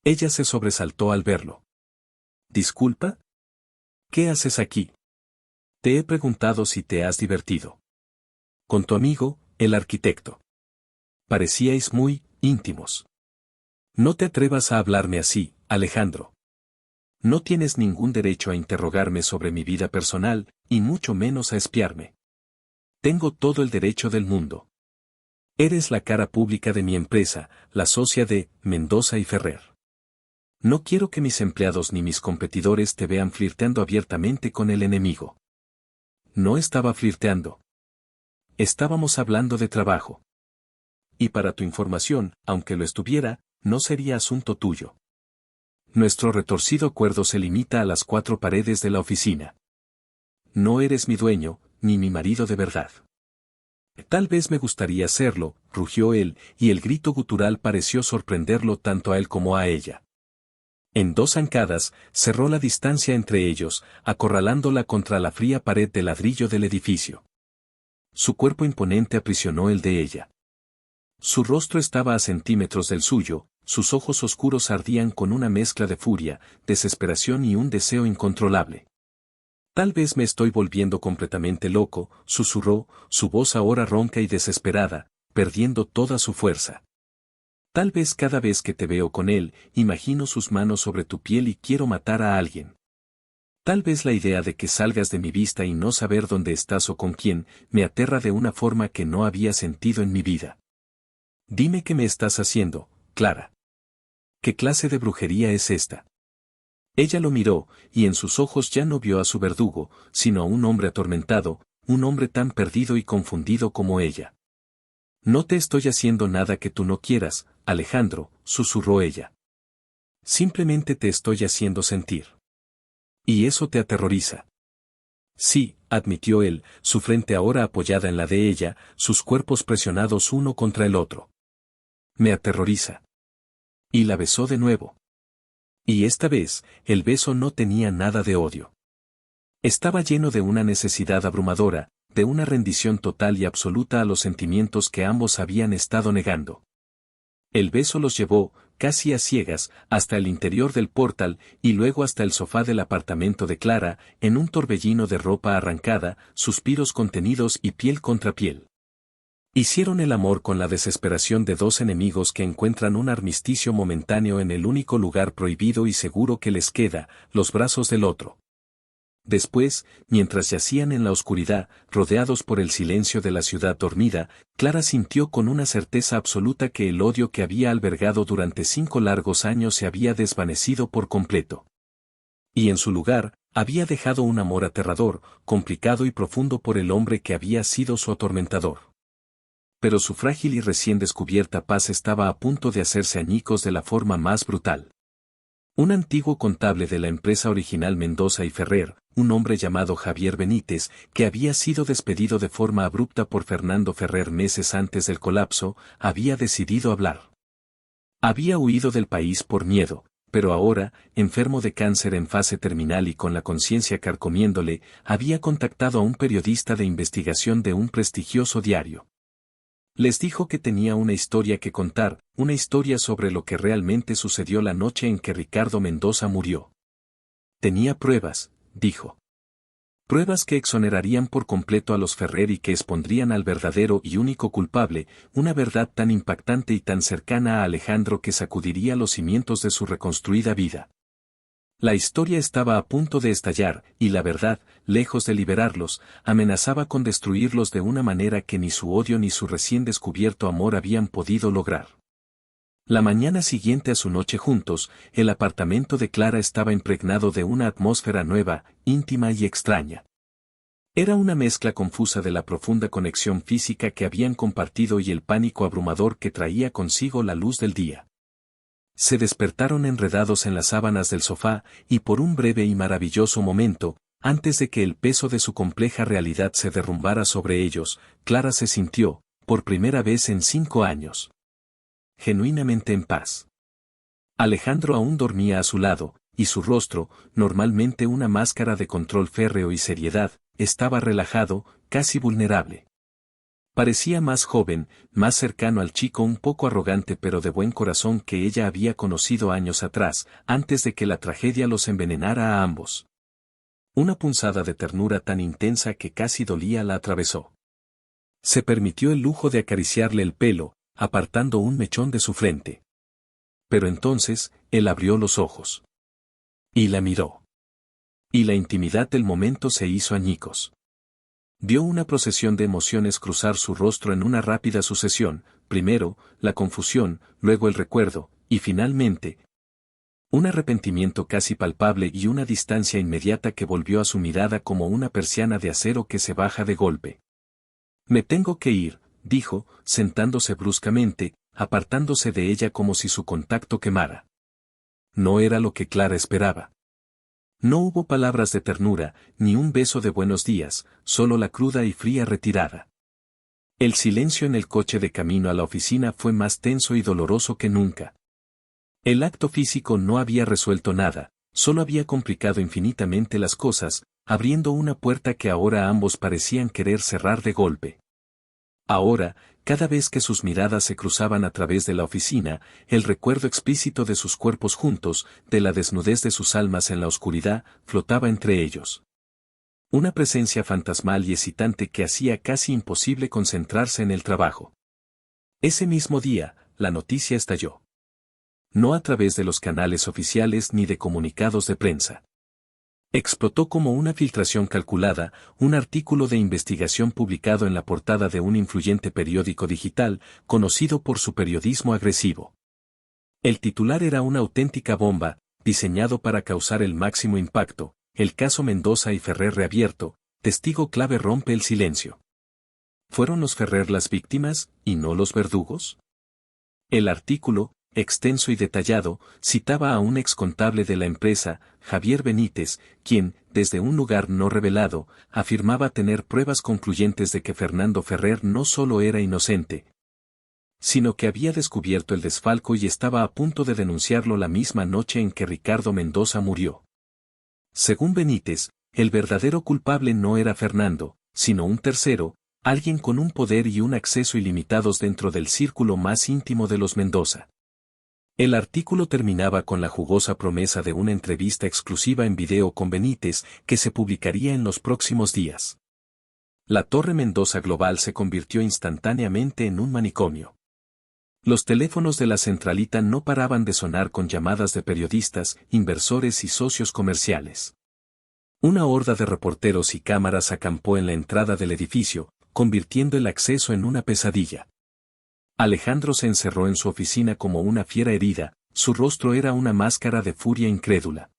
Ella se sobresaltó al verlo. ¿Disculpa? ¿Qué haces aquí? Te he preguntado si te has divertido. Con tu amigo, el arquitecto. Parecíais muy íntimos. No te atrevas a hablarme así, Alejandro. No tienes ningún derecho a interrogarme sobre mi vida personal, y mucho menos a espiarme. Tengo todo el derecho del mundo. Eres la cara pública de mi empresa, la socia de Mendoza y Ferrer. No quiero que mis empleados ni mis competidores te vean flirteando abiertamente con el enemigo. No estaba flirteando. Estábamos hablando de trabajo. Y para tu información, aunque lo estuviera, no sería asunto tuyo. Nuestro retorcido acuerdo se limita a las 4 paredes de la oficina. No eres mi dueño, ni mi marido de verdad. Tal vez me gustaría serlo, rugió él, y el grito gutural pareció sorprenderlo tanto a él como a ella. En 2 zancadas, cerró la distancia entre ellos, acorralándola contra la fría pared de ladrillo del edificio. Su cuerpo imponente aprisionó el de ella. Su rostro estaba a centímetros del suyo, sus ojos oscuros ardían con una mezcla de furia, desesperación y un deseo incontrolable. Tal vez me estoy volviendo completamente loco, susurró, su voz ahora ronca y desesperada, perdiendo toda su fuerza. Tal vez cada vez que te veo con él, imagino sus manos sobre tu piel y quiero matar a alguien. Tal vez la idea de que salgas de mi vista y no saber dónde estás o con quién, me aterra de una forma que no había sentido en mi vida. Dime qué me estás haciendo, Clara. ¿Qué clase de brujería es esta? Ella lo miró, y en sus ojos ya no vio a su verdugo, sino a un hombre atormentado, un hombre tan perdido y confundido como ella. No te estoy haciendo nada que tú no quieras, Alejandro, susurró ella. Simplemente te estoy haciendo sentir. Y eso te aterroriza. Sí, admitió él, su frente ahora apoyada en la de ella, sus cuerpos presionados uno contra el otro. Me aterroriza. Y la besó de nuevo. Y esta vez, el beso no tenía nada de odio. Estaba lleno de una necesidad abrumadora, de una rendición total y absoluta a los sentimientos que ambos habían estado negando. El beso los llevó, casi a ciegas, hasta el interior del portal y luego hasta el sofá del apartamento de Clara, en un torbellino de ropa arrancada, suspiros contenidos y piel contra piel. Hicieron el amor con la desesperación de 2 enemigos que encuentran un armisticio momentáneo en el único lugar prohibido y seguro que les queda, los brazos del otro. Después, mientras yacían en la oscuridad, rodeados por el silencio de la ciudad dormida, Clara sintió con una certeza absoluta que el odio que había albergado durante 5 largos años se había desvanecido por completo. Y en su lugar, había dejado un amor aterrador, complicado y profundo por el hombre que había sido su atormentador. Pero su frágil y recién descubierta paz estaba a punto de hacerse añicos de la forma más brutal. Un antiguo contable de la empresa original Mendoza y Ferrer, un hombre llamado Javier Benítez, que había sido despedido de forma abrupta por Fernando Ferrer meses antes del colapso, había decidido hablar. Había huido del país por miedo, pero ahora, enfermo de cáncer en fase terminal y con la conciencia carcomiéndole, había contactado a un periodista de investigación de un prestigioso diario. Les dijo que tenía una historia que contar, una historia sobre lo que realmente sucedió la noche en que Ricardo Mendoza murió. Tenía pruebas, dijo. Pruebas que exonerarían por completo a los Ferrer y que expondrían al verdadero y único culpable, una verdad tan impactante y tan cercana a Alejandro que sacudiría los cimientos de su reconstruida vida. La historia estaba a punto de estallar, y la verdad, lejos de liberarlos, amenazaba con destruirlos de una manera que ni su odio ni su recién descubierto amor habían podido lograr. La mañana siguiente a su noche juntos, el apartamento de Clara estaba impregnado de una atmósfera nueva, íntima y extraña. Era una mezcla confusa de la profunda conexión física que habían compartido y el pánico abrumador que traía consigo la luz del día. Se despertaron enredados en las sábanas del sofá, y por un breve y maravilloso momento, antes de que el peso de su compleja realidad se derrumbara sobre ellos, Clara se sintió, por primera vez en 5 años, genuinamente en paz. Alejandro aún dormía a su lado, y su rostro, normalmente una máscara de control férreo y seriedad, estaba relajado, casi vulnerable. Parecía más joven, más cercano al chico un poco arrogante pero de buen corazón que ella había conocido años atrás, antes de que la tragedia los envenenara a ambos. Una punzada de ternura tan intensa que casi dolía la atravesó. Se permitió el lujo de acariciarle el pelo, apartando un mechón de su frente. Pero entonces, él abrió los ojos. Y la miró. Y la intimidad del momento se hizo añicos. Vio una procesión de emociones cruzar su rostro en una rápida sucesión, primero, la confusión, luego el recuerdo, y finalmente, un arrepentimiento casi palpable y una distancia inmediata que volvió a su mirada como una persiana de acero que se baja de golpe. «Me tengo que ir», dijo, sentándose bruscamente, apartándose de ella como si su contacto quemara. No era lo que Clara esperaba. No hubo palabras de ternura, ni un beso de buenos días, solo la cruda y fría retirada. El silencio en el coche de camino a la oficina fue más tenso y doloroso que nunca. El acto físico no había resuelto nada, solo había complicado infinitamente las cosas, abriendo una puerta que ahora ambos parecían querer cerrar de golpe. Ahora, cada vez que sus miradas se cruzaban a través de la oficina, el recuerdo explícito de sus cuerpos juntos, de la desnudez de sus almas en la oscuridad, flotaba entre ellos. Una presencia fantasmal y excitante que hacía casi imposible concentrarse en el trabajo. Ese mismo día, la noticia estalló. No a través de los canales oficiales ni de comunicados de prensa. Explotó como una filtración calculada, un artículo de investigación publicado en la portada de un influyente periódico digital, conocido por su periodismo agresivo. El titular era una auténtica bomba, diseñado para causar el máximo impacto: el caso Mendoza y Ferrer reabierto, testigo clave rompe el silencio. ¿Fueron los Ferrer las víctimas, y no los verdugos? El artículo, extenso y detallado, citaba a un excontable de la empresa, Javier Benítez, quien, desde un lugar no revelado, afirmaba tener pruebas concluyentes de que Fernando Ferrer no solo era inocente, sino que había descubierto el desfalco y estaba a punto de denunciarlo la misma noche en que Ricardo Mendoza murió. Según Benítez, el verdadero culpable no era Fernando, sino un tercero, alguien con un poder y un acceso ilimitados dentro del círculo más íntimo de los Mendoza. El artículo terminaba con la jugosa promesa de una entrevista exclusiva en video con Benítez que se publicaría en los próximos días. La Torre Mendoza Global se convirtió instantáneamente en un manicomio. Los teléfonos de la centralita no paraban de sonar con llamadas de periodistas, inversores y socios comerciales. Una horda de reporteros y cámaras acampó en la entrada del edificio, convirtiendo el acceso en una pesadilla. Alejandro se encerró en su oficina como una fiera herida, su rostro era una máscara de furia incrédula.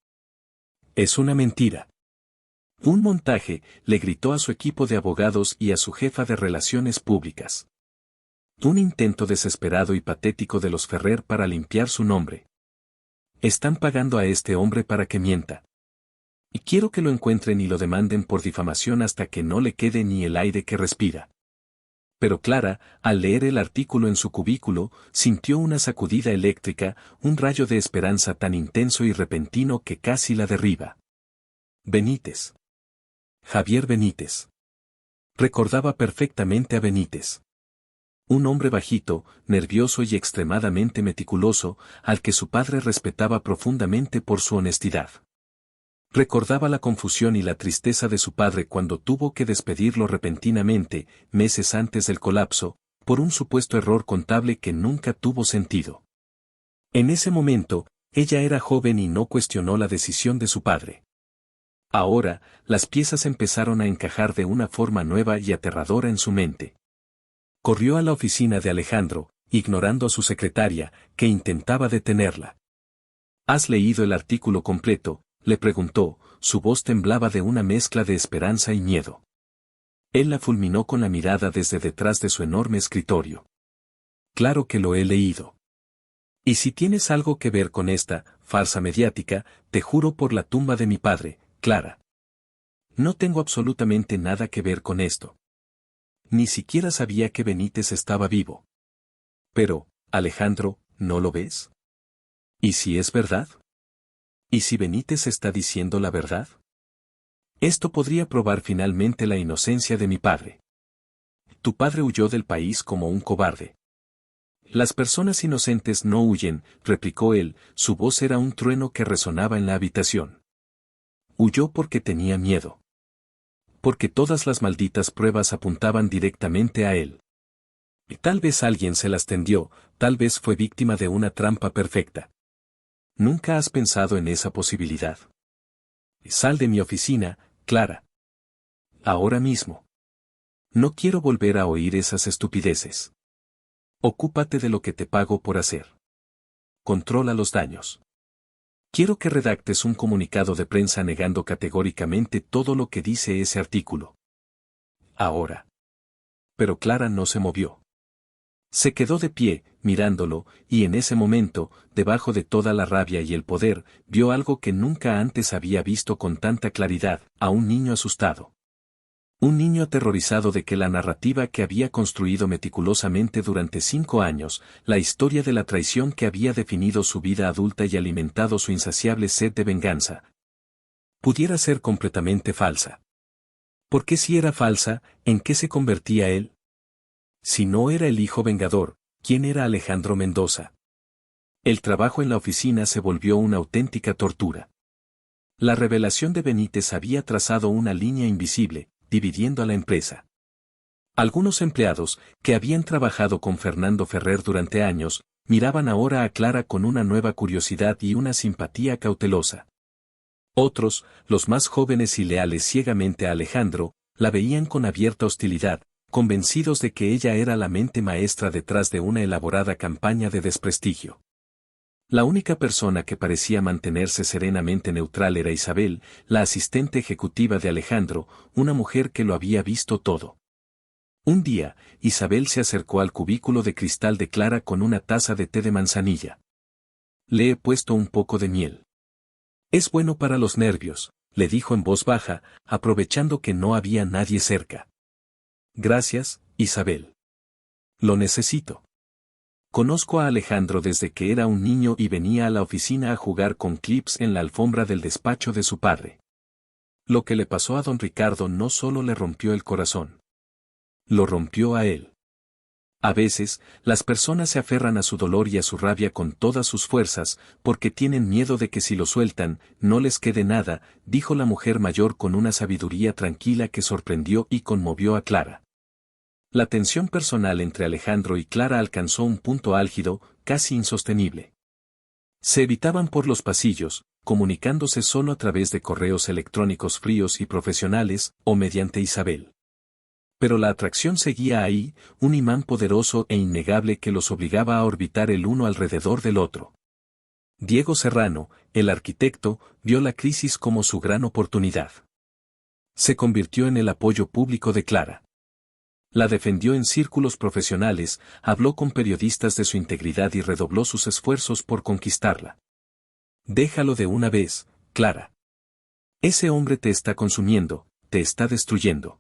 «Es una mentira. Un montaje», le gritó a su equipo de abogados y a su jefa de relaciones públicas. Un intento desesperado y patético de los Ferrer para limpiar su nombre. «Están pagando a este hombre para que mienta. Y quiero que lo encuentren y lo demanden por difamación hasta que no le quede ni el aire que respira». Pero Clara, al leer el artículo en su cubículo, sintió una sacudida eléctrica, un rayo de esperanza tan intenso y repentino que casi la derriba. Benítez. Javier Benítez. Recordaba perfectamente a Benítez. Un hombre bajito, nervioso y extremadamente meticuloso, al que su padre respetaba profundamente por su honestidad. Recordaba la confusión y la tristeza de su padre cuando tuvo que despedirlo repentinamente, meses antes del colapso, por un supuesto error contable que nunca tuvo sentido. En ese momento, ella era joven y no cuestionó la decisión de su padre. Ahora, las piezas empezaron a encajar de una forma nueva y aterradora en su mente. Corrió a la oficina de Alejandro, ignorando a su secretaria, que intentaba detenerla. «¿Has leído el artículo completo?», le preguntó, su voz temblaba de una mezcla de esperanza y miedo. Él la fulminó con la mirada desde detrás de su enorme escritorio. «Claro que lo he leído. Y si tienes algo que ver con esta farsa mediática, te juro por la tumba de mi padre, Clara. No tengo absolutamente nada que ver con esto. Ni siquiera sabía que Benítez estaba vivo. Pero, Alejandro, ¿no lo ves? ¿Y si es verdad? ¿Y si Benítez está diciendo la verdad?». Esto podría probar finalmente la inocencia de mi padre. Tu padre huyó del país como un cobarde. Las personas inocentes no huyen, replicó él, su voz era un trueno que resonaba en la habitación. Huyó porque tenía miedo. Porque todas las malditas pruebas apuntaban directamente a él. Y tal vez alguien se las tendió, tal vez fue víctima de una trampa perfecta. ¿Nunca has pensado en esa posibilidad? Sal de mi oficina, Clara. Ahora mismo. No quiero volver a oír esas estupideces. Ocúpate de lo que te pago por hacer. Controla los daños. Quiero que redactes un comunicado de prensa negando categóricamente todo lo que dice ese artículo. Ahora. Pero Clara no se movió. Se quedó de pie, mirándolo, y en ese momento, debajo de toda la rabia y el poder, vio algo que nunca antes había visto con tanta claridad, a un niño asustado. Un niño aterrorizado de que la narrativa que había construido meticulosamente durante 5 años, la historia de la traición que había definido su vida adulta y alimentado su insaciable sed de venganza, pudiera ser completamente falsa. Porque si era falsa, ¿en qué se convertía él? Si no era el hijo vengador, ¿quién era Alejandro Mendoza? El trabajo en la oficina se volvió una auténtica tortura. La revelación de Benítez había trazado una línea invisible, dividiendo a la empresa. Algunos empleados, que habían trabajado con Fernando Ferrer durante años, miraban ahora a Clara con una nueva curiosidad y una simpatía cautelosa. Otros, los más jóvenes y leales ciegamente a Alejandro, la veían con abierta hostilidad, convencidos de que ella era la mente maestra detrás de una elaborada campaña de desprestigio. La única persona que parecía mantenerse serenamente neutral era Isabel, la asistente ejecutiva de Alejandro, una mujer que lo había visto todo. Un día, Isabel se acercó al cubículo de cristal de Clara con una taza de té de manzanilla. Le he puesto un poco de miel. Es bueno para los nervios, le dijo en voz baja, aprovechando que no había nadie cerca. Gracias, Isabel. Lo necesito. Conozco a Alejandro desde que era un niño y venía a la oficina a jugar con clips en la alfombra del despacho de su padre. Lo que le pasó a don Ricardo no solo le rompió el corazón. Lo rompió a él. A veces, las personas se aferran a su dolor y a su rabia con todas sus fuerzas, porque tienen miedo de que si lo sueltan, no les quede nada, dijo la mujer mayor con una sabiduría tranquila que sorprendió y conmovió a Clara. La tensión personal entre Alejandro y Clara alcanzó un punto álgido, casi insostenible. Se evitaban por los pasillos, comunicándose solo a través de correos electrónicos fríos y profesionales, o mediante Isabel. Pero la atracción seguía ahí, un imán poderoso e innegable que los obligaba a orbitar el uno alrededor del otro. Diego Serrano, el arquitecto, vio la crisis como su gran oportunidad. Se convirtió en el apoyo público de Clara. La defendió en círculos profesionales, habló con periodistas de su integridad y redobló sus esfuerzos por conquistarla. Déjalo de una vez, Clara. Ese hombre te está consumiendo, te está destruyendo.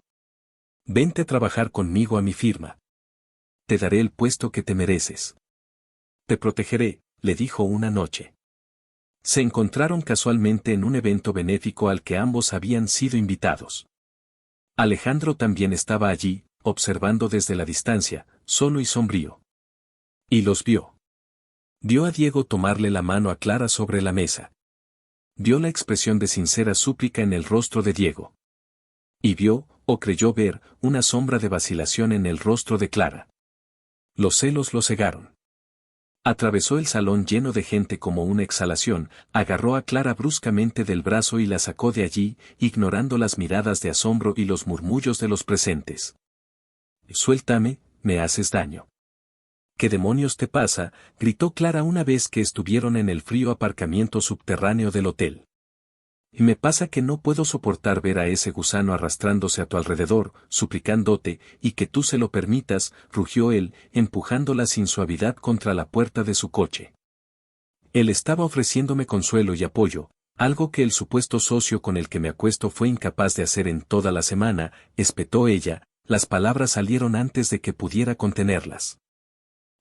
Vente a trabajar conmigo a mi firma. Te daré el puesto que te mereces. Te protegeré, le dijo una noche. Se encontraron casualmente en un evento benéfico al que ambos habían sido invitados. Alejandro también estaba allí, observando desde la distancia, solo y sombrío. Y los vio. Vio a Diego tomarle la mano a Clara sobre la mesa. Vio la expresión de sincera súplica en el rostro de Diego. Y vio, o creyó ver, una sombra de vacilación en el rostro de Clara. Los celos lo cegaron. Atravesó el salón lleno de gente como una exhalación, agarró a Clara bruscamente del brazo y la sacó de allí, ignorando las miradas de asombro y los murmullos de los presentes. Suéltame, me haces daño. ¿Qué demonios te pasa?, gritó Clara una vez que estuvieron en el frío aparcamiento subterráneo del hotel. Y me pasa que no puedo soportar ver a ese gusano arrastrándose a tu alrededor, suplicándote, y que tú se lo permitas, rugió él, empujándola sin suavidad contra la puerta de su coche. Él estaba ofreciéndome consuelo y apoyo, algo que el supuesto socio con el que me acuesto fue incapaz de hacer en toda la semana, espetó ella, las palabras salieron antes de que pudiera contenerlas.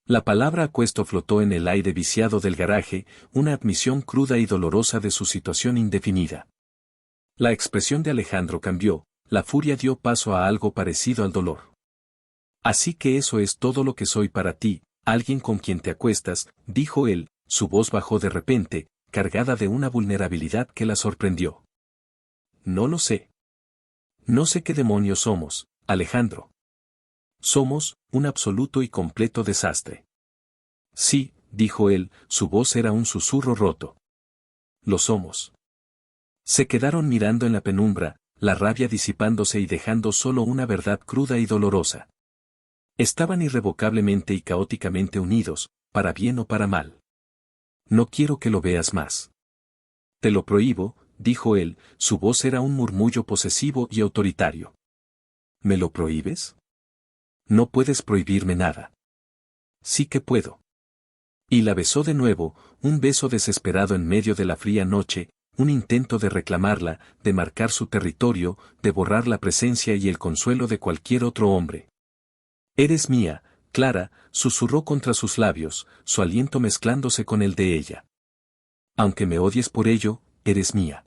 La palabra acuesto flotó en el aire viciado del garaje, una admisión cruda y dolorosa de su situación indefinida. La expresión de Alejandro cambió, la furia dio paso a algo parecido al dolor. Así que eso es todo lo que soy para ti, alguien con quien te acuestas, dijo él, su voz bajó de repente, cargada de una vulnerabilidad que la sorprendió. No lo sé. No sé qué demonios somos, Alejandro. Somos un absoluto y completo desastre. Sí, dijo él, su voz era un susurro roto. Lo somos. Se quedaron mirando en la penumbra, la rabia disipándose y dejando solo una verdad cruda y dolorosa. Estaban irrevocablemente y caóticamente unidos, para bien o para mal. No quiero que lo veas más. Te lo prohíbo, dijo él, su voz era un murmullo posesivo y autoritario. ¿Me lo prohíbes? No puedes prohibirme nada. Sí que puedo. Y la besó de nuevo, un beso desesperado en medio de la fría noche, un intento de reclamarla, de marcar su territorio, de borrar la presencia y el consuelo de cualquier otro hombre. Eres mía, Clara, susurró contra sus labios, su aliento mezclándose con el de ella. Aunque me odies por ello, eres mía.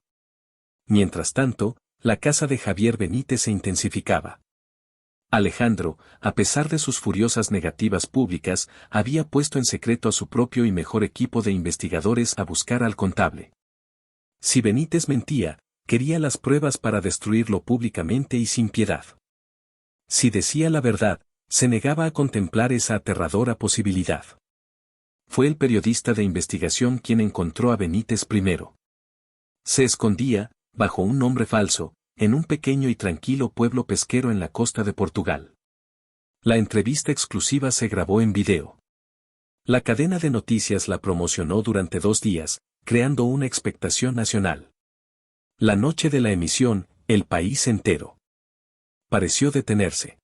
Mientras tanto, la casa de Javier Benítez se intensificaba. Alejandro, a pesar de sus furiosas negativas públicas, había puesto en secreto a su propio y mejor equipo de investigadores a buscar al contable. Si Benítez mentía, quería las pruebas para destruirlo públicamente y sin piedad. Si decía la verdad, se negaba a contemplar esa aterradora posibilidad. Fue el periodista de investigación quien encontró a Benítez primero. Se escondía, bajo un nombre falso, en un pequeño y tranquilo pueblo pesquero en la costa de Portugal. La entrevista exclusiva se grabó en video. La cadena de noticias la promocionó durante 2 días, creando una expectación nacional. La noche de la emisión, el país entero pareció detenerse.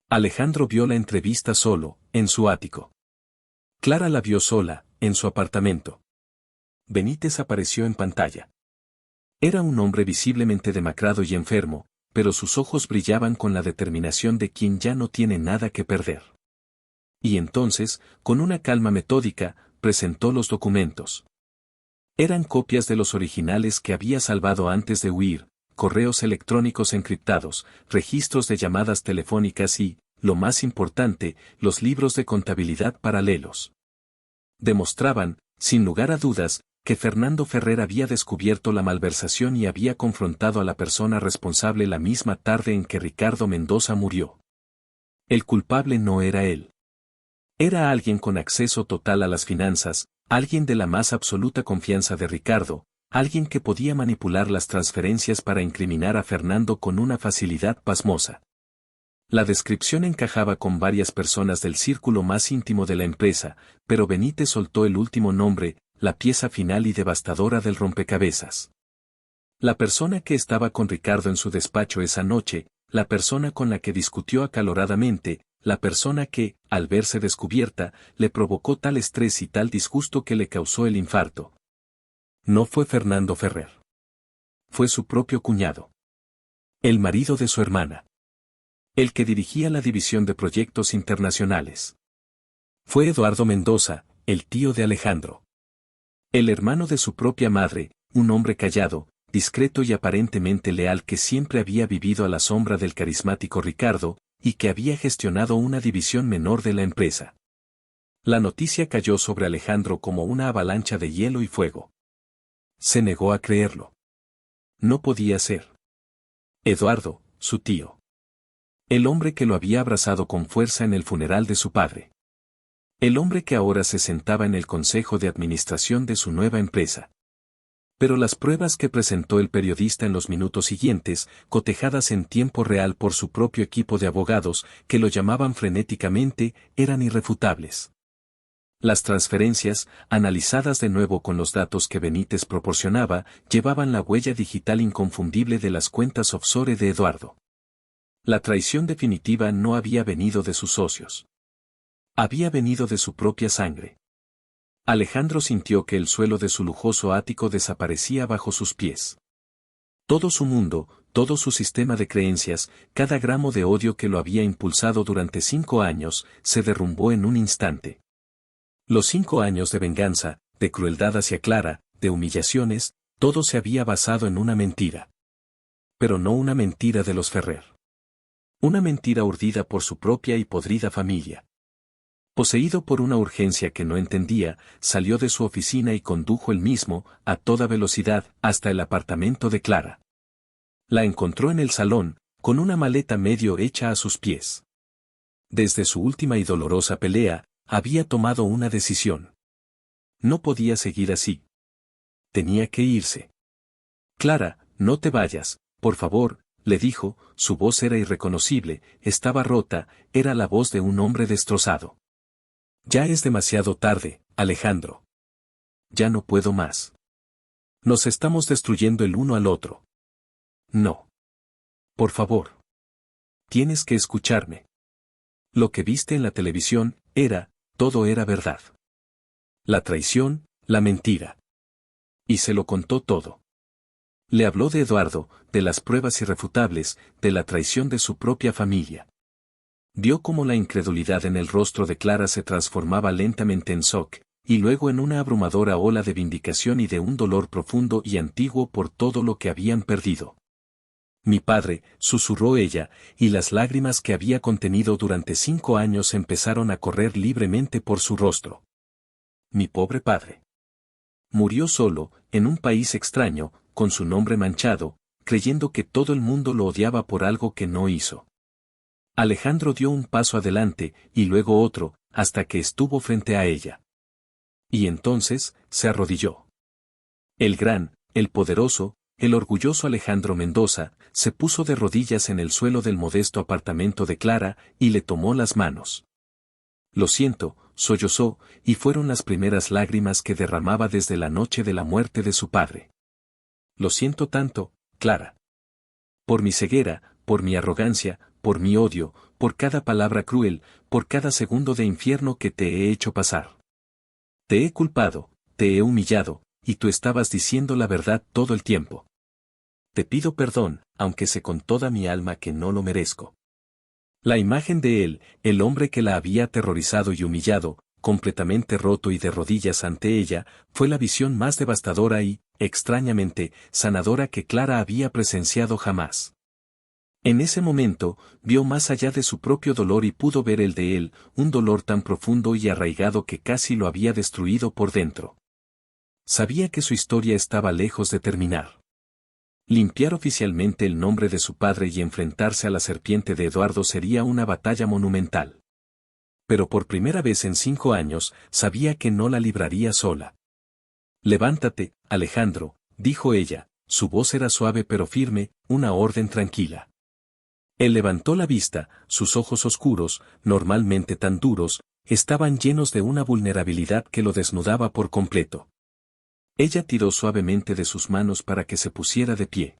Alejandro vio la entrevista solo, en su ático. Clara la vio sola, en su apartamento. Benítez apareció en pantalla. Era un hombre visiblemente demacrado y enfermo, pero sus ojos brillaban con la determinación de quien ya no tiene nada que perder. Y entonces, con una calma metódica, presentó los documentos. Eran copias de los originales que había salvado antes de huir, correos electrónicos encriptados, registros de llamadas telefónicas y, lo más importante, los libros de contabilidad paralelos. Demostraban, sin lugar a dudas, que Fernando Ferrer había descubierto la malversación y había confrontado a la persona responsable la misma tarde en que Ricardo Mendoza murió. El culpable no era él. Era alguien con acceso total a las finanzas, alguien de la más absoluta confianza de Ricardo, alguien que podía manipular las transferencias para incriminar a Fernando con una facilidad pasmosa. La descripción encajaba con varias personas del círculo más íntimo de la empresa, pero Benítez soltó el último nombre, la pieza final y devastadora del rompecabezas. La persona que estaba con Ricardo en su despacho esa noche, la persona con la que discutió acaloradamente, la persona que, al verse descubierta, le provocó tal estrés y tal disgusto que le causó el infarto. No fue Fernando Ferrer. Fue su propio cuñado. El marido de su hermana. El que dirigía la división de proyectos internacionales. Fue Eduardo Mendoza, el tío de Alejandro. El hermano de su propia madre, un hombre callado, discreto y aparentemente leal que siempre había vivido a la sombra del carismático Ricardo, y que había gestionado una división menor de la empresa. La noticia cayó sobre Alejandro como una avalancha de hielo y fuego. Se negó a creerlo. No podía ser. Eduardo, su tío. El hombre que lo había abrazado con fuerza en el funeral de su padre. El hombre que ahora se sentaba en el consejo de administración de su nueva empresa. Pero las pruebas que presentó el periodista en los minutos siguientes, cotejadas en tiempo real por su propio equipo de abogados, que lo llamaban frenéticamente, eran irrefutables. Las transferencias, analizadas de nuevo con los datos que Benítez proporcionaba, llevaban la huella digital inconfundible de las cuentas offshore de Eduardo. La traición definitiva no había venido de sus socios. Había venido de su propia sangre. Alejandro sintió que el suelo de su lujoso ático desaparecía bajo sus pies. Todo su mundo, todo su sistema de creencias, cada gramo de odio que lo había impulsado durante 5 años, se derrumbó en un instante. Los 5 años de venganza, de crueldad hacia Clara, de humillaciones, todo se había basado en una mentira. Pero no una mentira de los Ferrer. Una mentira urdida por su propia y podrida familia. Poseído por una urgencia que no entendía, salió de su oficina y condujo él mismo, a toda velocidad, hasta el apartamento de Clara. La encontró en el salón, con una maleta medio hecha a sus pies. Desde su última y dolorosa pelea, había tomado una decisión. No podía seguir así. Tenía que irse. Clara, no te vayas, por favor, le dijo, su voz era irreconocible, estaba rota, era la voz de un hombre destrozado. Ya es demasiado tarde, Alejandro. Ya no puedo más. Nos estamos destruyendo el uno al otro. No. Por favor. Tienes que escucharme. Lo que viste en la televisión, todo era verdad. La traición, la mentira. Y se lo contó todo. Le habló de Eduardo, de las pruebas irrefutables, de la traición de su propia familia. Vio cómo la incredulidad en el rostro de Clara se transformaba lentamente en shock, y luego en una abrumadora ola de vindicación y de un dolor profundo y antiguo por todo lo que habían perdido. Mi padre, susurró ella, y las lágrimas que había contenido durante 5 años empezaron a correr libremente por su rostro. Mi pobre padre. Murió solo, en un país extraño, con su nombre manchado, creyendo que todo el mundo lo odiaba por algo que no hizo. Alejandro dio un paso adelante, y luego otro, hasta que estuvo frente a ella. Y entonces, se arrodilló. El gran, el poderoso, el orgulloso Alejandro Mendoza, se puso de rodillas en el suelo del modesto apartamento de Clara, y le tomó las manos. Lo siento, sollozó, y fueron las primeras lágrimas que derramaba desde la noche de la muerte de su padre. Lo siento tanto, Clara. Por mi ceguera, por mi arrogancia, por mi odio, por cada palabra cruel, por cada segundo de infierno que te he hecho pasar. Te he culpado, te he humillado, y tú estabas diciendo la verdad todo el tiempo. Te pido perdón, aunque sé con toda mi alma que no lo merezco. La imagen de él, el hombre que la había aterrorizado y humillado, completamente roto y de rodillas ante ella, fue la visión más devastadora y, extrañamente, sanadora que Clara había presenciado jamás. En ese momento, vio más allá de su propio dolor y pudo ver el de él, un dolor tan profundo y arraigado que casi lo había destruido por dentro. Sabía que su historia estaba lejos de terminar. Limpiar oficialmente el nombre de su padre y enfrentarse a la serpiente de Eduardo sería una batalla monumental. Pero por primera vez en 5 años, sabía que no la libraría sola. Levántate, Alejandro, dijo ella, su voz era suave pero firme, una orden tranquila. Él levantó la vista, sus ojos oscuros, normalmente tan duros, estaban llenos de una vulnerabilidad que lo desnudaba por completo. Ella tiró suavemente de sus manos para que se pusiera de pie.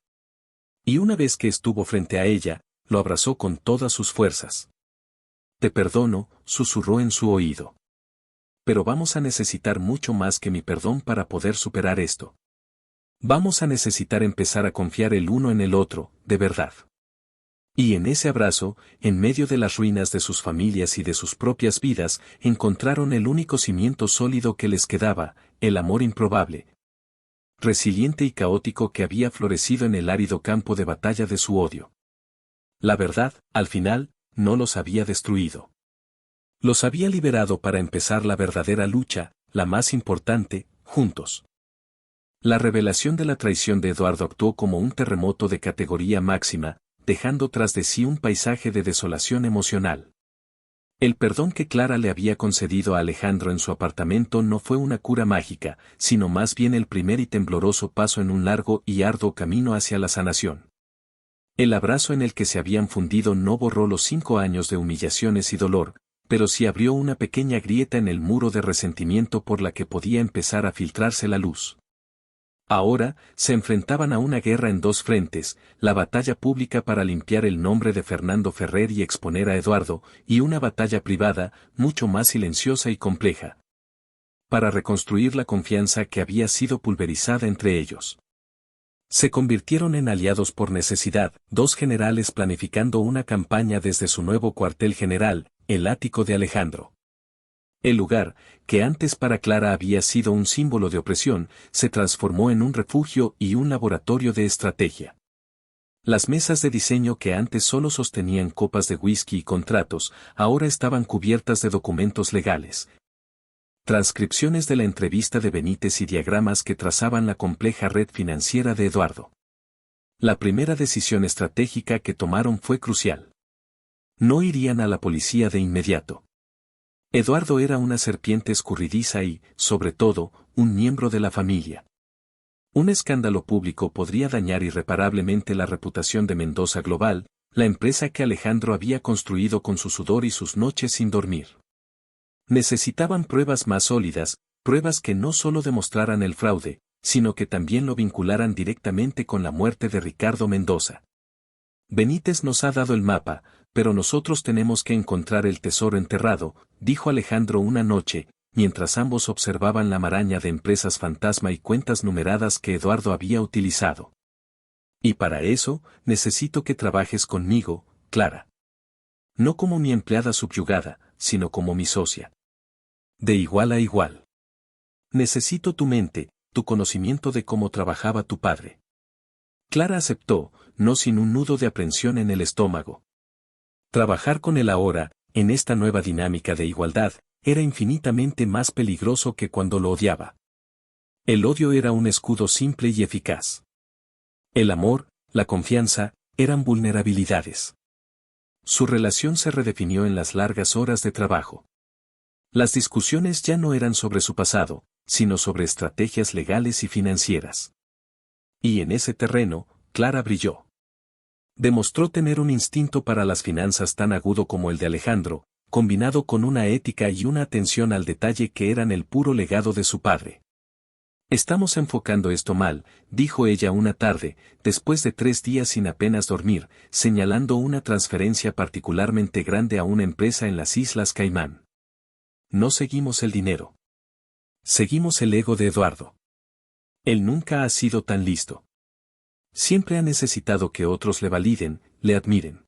Y una vez que estuvo frente a ella, lo abrazó con todas sus fuerzas. Te perdono, susurró en su oído. Pero vamos a necesitar mucho más que mi perdón para poder superar esto. Vamos a necesitar empezar a confiar el uno en el otro, de verdad. Y en ese abrazo, en medio de las ruinas de sus familias y de sus propias vidas, encontraron el único cimiento sólido que les quedaba, el amor improbable, resiliente y caótico que había florecido en el árido campo de batalla de su odio. La verdad, al final, no los había destruido. Los había liberado para empezar la verdadera lucha, la más importante, juntos. La revelación de la traición de Eduardo actuó como un terremoto de categoría máxima, dejando tras de sí un paisaje de desolación emocional. El perdón que Clara le había concedido a Alejandro en su apartamento no fue una cura mágica, sino más bien el primer y tembloroso paso en un largo y arduo camino hacia la sanación. El abrazo en el que se habían fundido no borró los 5 años de humillaciones y dolor, pero sí abrió una pequeña grieta en el muro de resentimiento por la que podía empezar a filtrarse la luz. Ahora, se enfrentaban a una guerra en 2 frentes, la batalla pública para limpiar el nombre de Fernando Ferrer y exponer a Eduardo, y una batalla privada, mucho más silenciosa y compleja, para reconstruir la confianza que había sido pulverizada entre ellos. Se convirtieron en aliados por necesidad, 2 generales planificando una campaña desde su nuevo cuartel general, el ático de Alejandro. El lugar, que antes para Clara había sido un símbolo de opresión, se transformó en un refugio y un laboratorio de estrategia. Las mesas de diseño que antes solo sostenían copas de whisky y contratos, ahora estaban cubiertas de documentos legales. Transcripciones de la entrevista de Benítez y diagramas que trazaban la compleja red financiera de Eduardo. La primera decisión estratégica que tomaron fue crucial. No irían a la policía de inmediato. Eduardo era una serpiente escurridiza y, sobre todo, un miembro de la familia. Un escándalo público podría dañar irreparablemente la reputación de Mendoza Global, la empresa que Alejandro había construido con su sudor y sus noches sin dormir. Necesitaban pruebas más sólidas, pruebas que no solo demostraran el fraude, sino que también lo vincularan directamente con la muerte de Ricardo Mendoza. Benítez nos ha dado el mapa, pero nosotros tenemos que encontrar el tesoro enterrado, dijo Alejandro una noche, mientras ambos observaban la maraña de empresas fantasma y cuentas numeradas que Eduardo había utilizado. Y para eso, necesito que trabajes conmigo, Clara. No como mi empleada subyugada, sino como mi socia. De igual a igual. Necesito tu mente, tu conocimiento de cómo trabajaba tu padre. Clara aceptó, no sin un nudo de aprensión en el estómago. Trabajar con él ahora, en esta nueva dinámica de igualdad, era infinitamente más peligroso que cuando lo odiaba. El odio era un escudo simple y eficaz. El amor, la confianza, eran vulnerabilidades. Su relación se redefinió en las largas horas de trabajo. Las discusiones ya no eran sobre su pasado, sino sobre estrategias legales y financieras. Y en ese terreno, Clara brilló. Demostró tener un instinto para las finanzas tan agudo como el de Alejandro, combinado con una ética y una atención al detalle que eran el puro legado de su padre. Estamos enfocando esto mal, dijo ella una tarde, después de 3 días sin apenas dormir, señalando una transferencia particularmente grande a una empresa en las Islas Caimán. No seguimos el dinero. Seguimos el ego de Eduardo. Él nunca ha sido tan listo. Siempre ha necesitado que otros le validen, le admiren.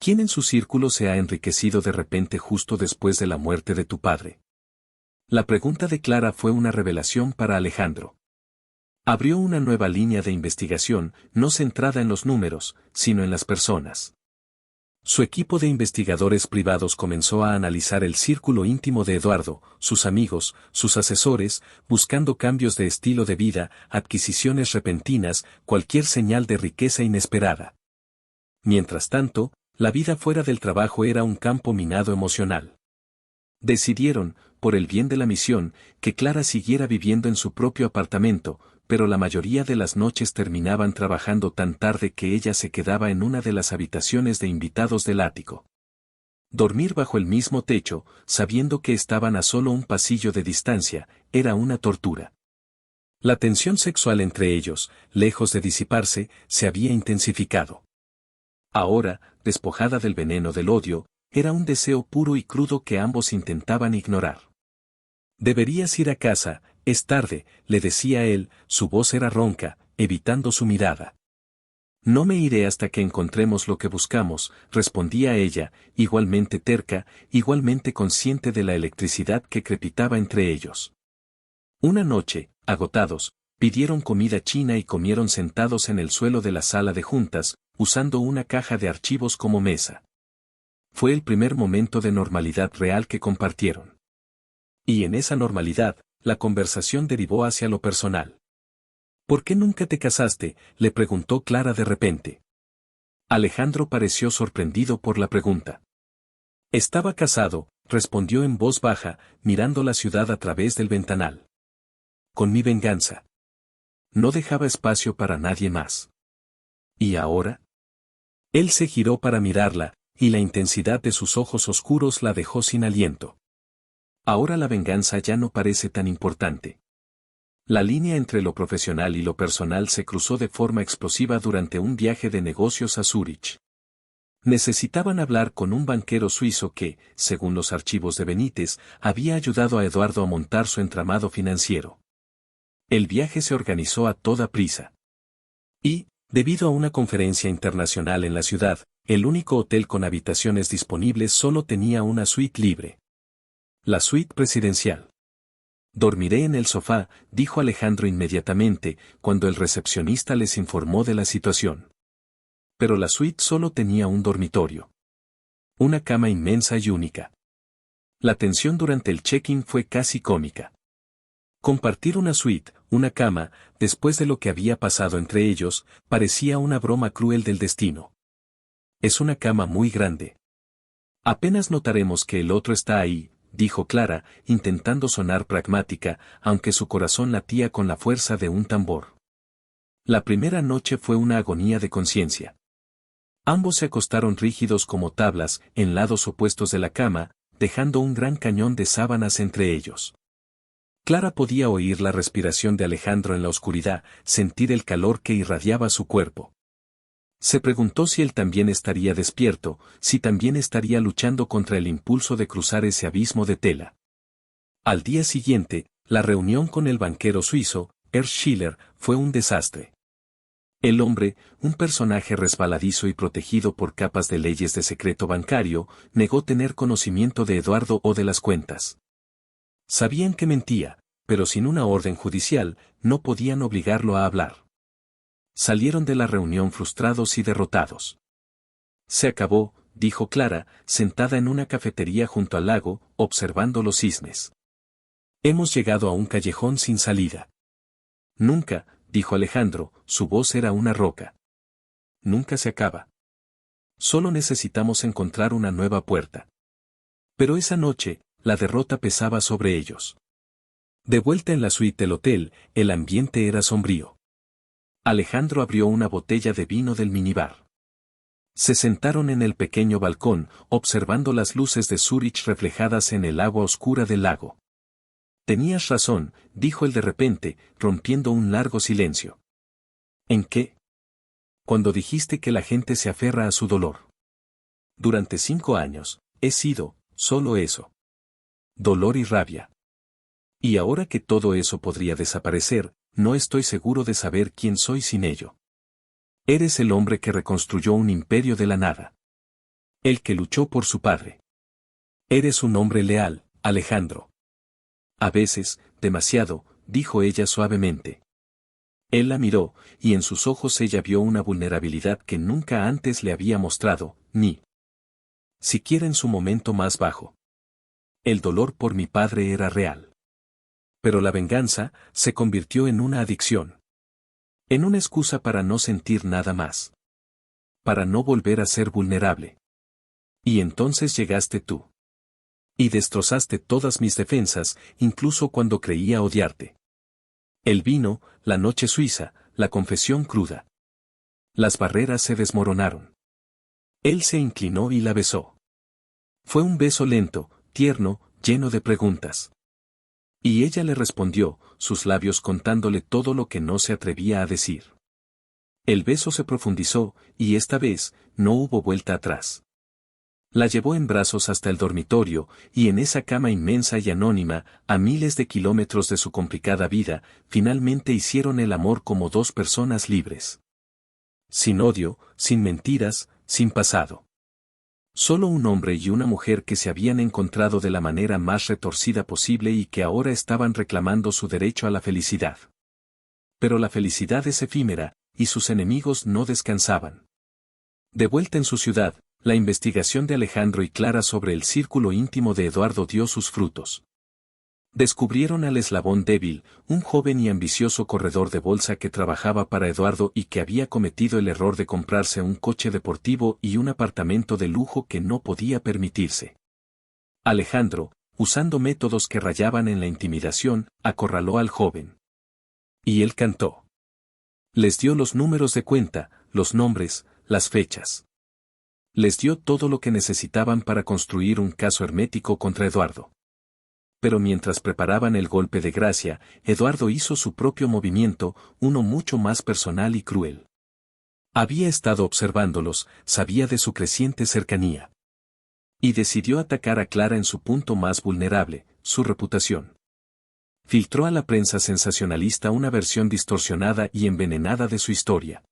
¿Quién en su círculo se ha enriquecido de repente justo después de la muerte de tu padre? La pregunta de Clara fue una revelación para Alejandro. Abrió una nueva línea de investigación, no centrada en los números, sino en las personas. Su equipo de investigadores privados comenzó a analizar el círculo íntimo de Eduardo, sus amigos, sus asesores, buscando cambios de estilo de vida, adquisiciones repentinas, cualquier señal de riqueza inesperada. Mientras tanto, la vida fuera del trabajo era un campo minado emocional. Decidieron, por el bien de la misión, que Clara siguiera viviendo en su propio apartamento, pero la mayoría de las noches terminaban trabajando tan tarde que ella se quedaba en una de las habitaciones de invitados del ático. Dormir bajo el mismo techo, sabiendo que estaban a solo un pasillo de distancia, era una tortura. La tensión sexual entre ellos, lejos de disiparse, se había intensificado. Ahora, despojada del veneno del odio, era un deseo puro y crudo que ambos intentaban ignorar. Deberías ir a casa, es tarde, le decía él, su voz era ronca, evitando su mirada. No me iré hasta que encontremos lo que buscamos, respondía ella, igualmente terca, igualmente consciente de la electricidad que crepitaba entre ellos. Una noche, agotados, pidieron comida china y comieron sentados en el suelo de la sala de juntas, usando una caja de archivos como mesa. Fue el primer momento de normalidad real que compartieron. Y en esa normalidad, la conversación derivó hacia lo personal. ¿Por qué nunca te casaste?, le preguntó Clara de repente. Alejandro pareció sorprendido por la pregunta. Estaba casado, respondió en voz baja, mirando la ciudad a través del ventanal. Con mi venganza. No dejaba espacio para nadie más. ¿Y ahora? Él se giró para mirarla, y la intensidad de sus ojos oscuros la dejó sin aliento. Ahora la venganza ya no parece tan importante. La línea entre lo profesional y lo personal se cruzó de forma explosiva durante un viaje de negocios a Zúrich. Necesitaban hablar con un banquero suizo que, según los archivos de Benítez, había ayudado a Eduardo a montar su entramado financiero. El viaje se organizó a toda prisa. Y, debido a una conferencia internacional en la ciudad, el único hotel con habitaciones disponibles solo tenía una suite libre. La suite presidencial. Dormiré en el sofá, dijo Alejandro inmediatamente, cuando el recepcionista les informó de la situación. Pero la suite solo tenía un dormitorio. Una cama inmensa y única. La tensión durante el check-in fue casi cómica. Compartir una suite, una cama, después de lo que había pasado entre ellos, parecía una broma cruel del destino. Es una cama muy grande. Apenas notaremos que el otro está ahí, dijo Clara, intentando sonar pragmática, aunque su corazón latía con la fuerza de un tambor. La primera noche fue una agonía de conciencia. Ambos se acostaron rígidos como tablas, en lados opuestos de la cama, dejando un gran cañón de sábanas entre ellos. Clara podía oír la respiración de Alejandro en la oscuridad, sentir el calor que irradiaba su cuerpo. Se preguntó si él también estaría despierto, si también estaría luchando contra el impulso de cruzar ese abismo de tela. Al día siguiente, la reunión con el banquero suizo, Ernst Schiller, fue un desastre. El hombre, un personaje resbaladizo y protegido por capas de leyes de secreto bancario, negó tener conocimiento de Eduardo o de las cuentas. Sabían que mentía, pero sin una orden judicial, no podían obligarlo a hablar. Salieron de la reunión frustrados y derrotados. Se acabó, dijo Clara, sentada en una cafetería junto al lago, observando los cisnes. Hemos llegado a un callejón sin salida. Nunca, dijo Alejandro, su voz era una roca. Nunca se acaba. Solo necesitamos encontrar una nueva puerta. Pero esa noche, la derrota pesaba sobre ellos. De vuelta en la suite del hotel, el ambiente era sombrío. Alejandro abrió una botella de vino del minibar. Se sentaron en el pequeño balcón, observando las luces de Zúrich reflejadas en el agua oscura del lago. Tenías razón, dijo él de repente, rompiendo un largo silencio. ¿En qué? Cuando dijiste que la gente se aferra a su dolor. Durante 5 años, he sido, solo eso. Dolor y rabia. Y ahora que todo eso podría desaparecer, no estoy seguro de saber quién soy sin ello. Eres el hombre que reconstruyó un imperio de la nada. El que luchó por su padre. Eres un hombre leal, Alejandro. A veces, demasiado, dijo ella suavemente. Él la miró, y en sus ojos ella vio una vulnerabilidad que nunca antes le había mostrado, ni siquiera en su momento más bajo. El dolor por mi padre era real. Pero la venganza se convirtió en una adicción. En una excusa para no sentir nada más. Para no volver a ser vulnerable. Y entonces llegaste tú. Y destrozaste todas mis defensas, incluso cuando creía odiarte. El vino, la noche suiza, la confesión cruda. Las barreras se desmoronaron. Él se inclinó y la besó. Fue un beso lento, tierno, lleno de preguntas. Y ella le respondió, sus labios contándole todo lo que no se atrevía a decir. El beso se profundizó, y esta vez, no hubo vuelta atrás. La llevó en brazos hasta el dormitorio, y en esa cama inmensa y anónima, a miles de kilómetros de su complicada vida, finalmente hicieron el amor como 2 personas libres. Sin odio, sin mentiras, sin pasado. Solo un hombre y una mujer que se habían encontrado de la manera más retorcida posible y que ahora estaban reclamando su derecho a la felicidad. Pero la felicidad es efímera, y sus enemigos no descansaban. De vuelta en su ciudad, la investigación de Alejandro y Clara sobre el círculo íntimo de Eduardo dio sus frutos. Descubrieron al eslabón débil, un joven y ambicioso corredor de bolsa que trabajaba para Eduardo y que había cometido el error de comprarse un coche deportivo y un apartamento de lujo que no podía permitirse. Alejandro, usando métodos que rayaban en la intimidación, acorraló al joven. Y él cantó. Les dio los números de cuenta, los nombres, las fechas. Les dio todo lo que necesitaban para construir un caso hermético contra Eduardo. Pero mientras preparaban el golpe de gracia, Eduardo hizo su propio movimiento, uno mucho más personal y cruel. Había estado observándolos, sabía de su creciente cercanía. Y decidió atacar a Clara en su punto más vulnerable, su reputación. Filtró a la prensa sensacionalista una versión distorsionada y envenenada de su historia.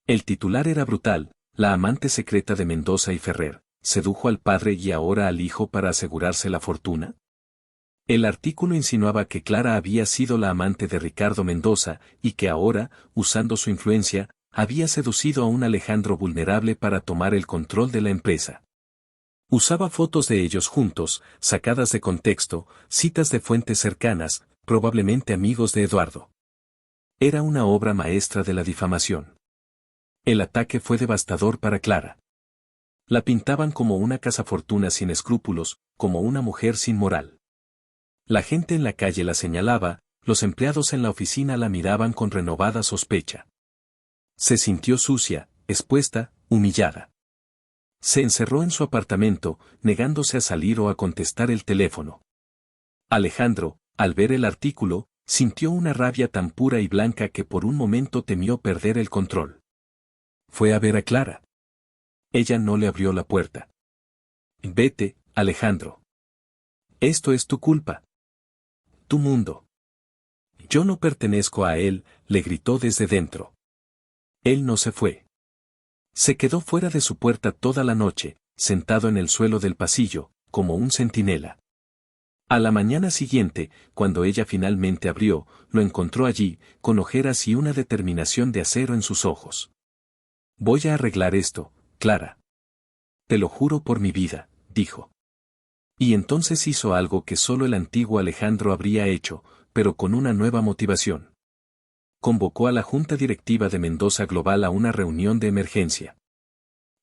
El titular era brutal: la amante secreta de Mendoza y Ferrer, sedujo al padre y ahora al hijo para asegurarse la fortuna. El artículo insinuaba que Clara había sido la amante de Ricardo Mendoza, y que ahora, usando su influencia, había seducido a un Alejandro vulnerable para tomar el control de la empresa. Usaba fotos de ellos juntos, sacadas de contexto, citas de fuentes cercanas, probablemente amigos de Eduardo. Era una obra maestra de la difamación. El ataque fue devastador para Clara. La pintaban como una cazafortuna sin escrúpulos, como una mujer sin moral. La gente en la calle la señalaba, los empleados en la oficina la miraban con renovada sospecha. Se sintió sucia, expuesta, humillada. Se encerró en su apartamento, negándose a salir o a contestar el teléfono. Alejandro, al ver el artículo, sintió una rabia tan pura y blanca que por un momento temió perder el control. Fue a ver a Clara. Ella no le abrió la puerta. Vete, Alejandro. Esto es tu culpa. Tu mundo. Yo no pertenezco a él, le gritó desde dentro. Él no se fue. Se quedó fuera de su puerta toda la noche, sentado en el suelo del pasillo, como un centinela. A la mañana siguiente, cuando ella finalmente abrió, lo encontró allí, con ojeras y una determinación de acero en sus ojos. Voy a arreglar esto, Clara. Te lo juro por mi vida, dijo. Y entonces hizo algo que solo el antiguo Alejandro habría hecho, pero con una nueva motivación. Convocó a la Junta Directiva de Mendoza Global a una reunión de emergencia.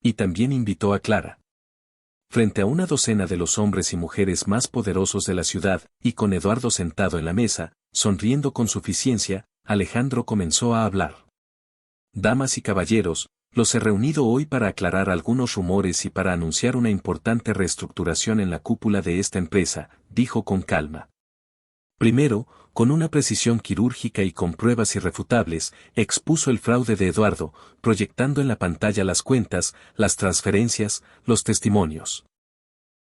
Y también invitó a Clara. Frente a una docena de los hombres y mujeres más poderosos de la ciudad, y con Eduardo sentado en la mesa, sonriendo con suficiencia, Alejandro comenzó a hablar. Damas y caballeros, los he reunido hoy para aclarar algunos rumores y para anunciar una importante reestructuración en la cúpula de esta empresa, dijo con calma. Primero, con una precisión quirúrgica y con pruebas irrefutables, expuso el fraude de Eduardo, proyectando en la pantalla las cuentas, las transferencias, los testimonios.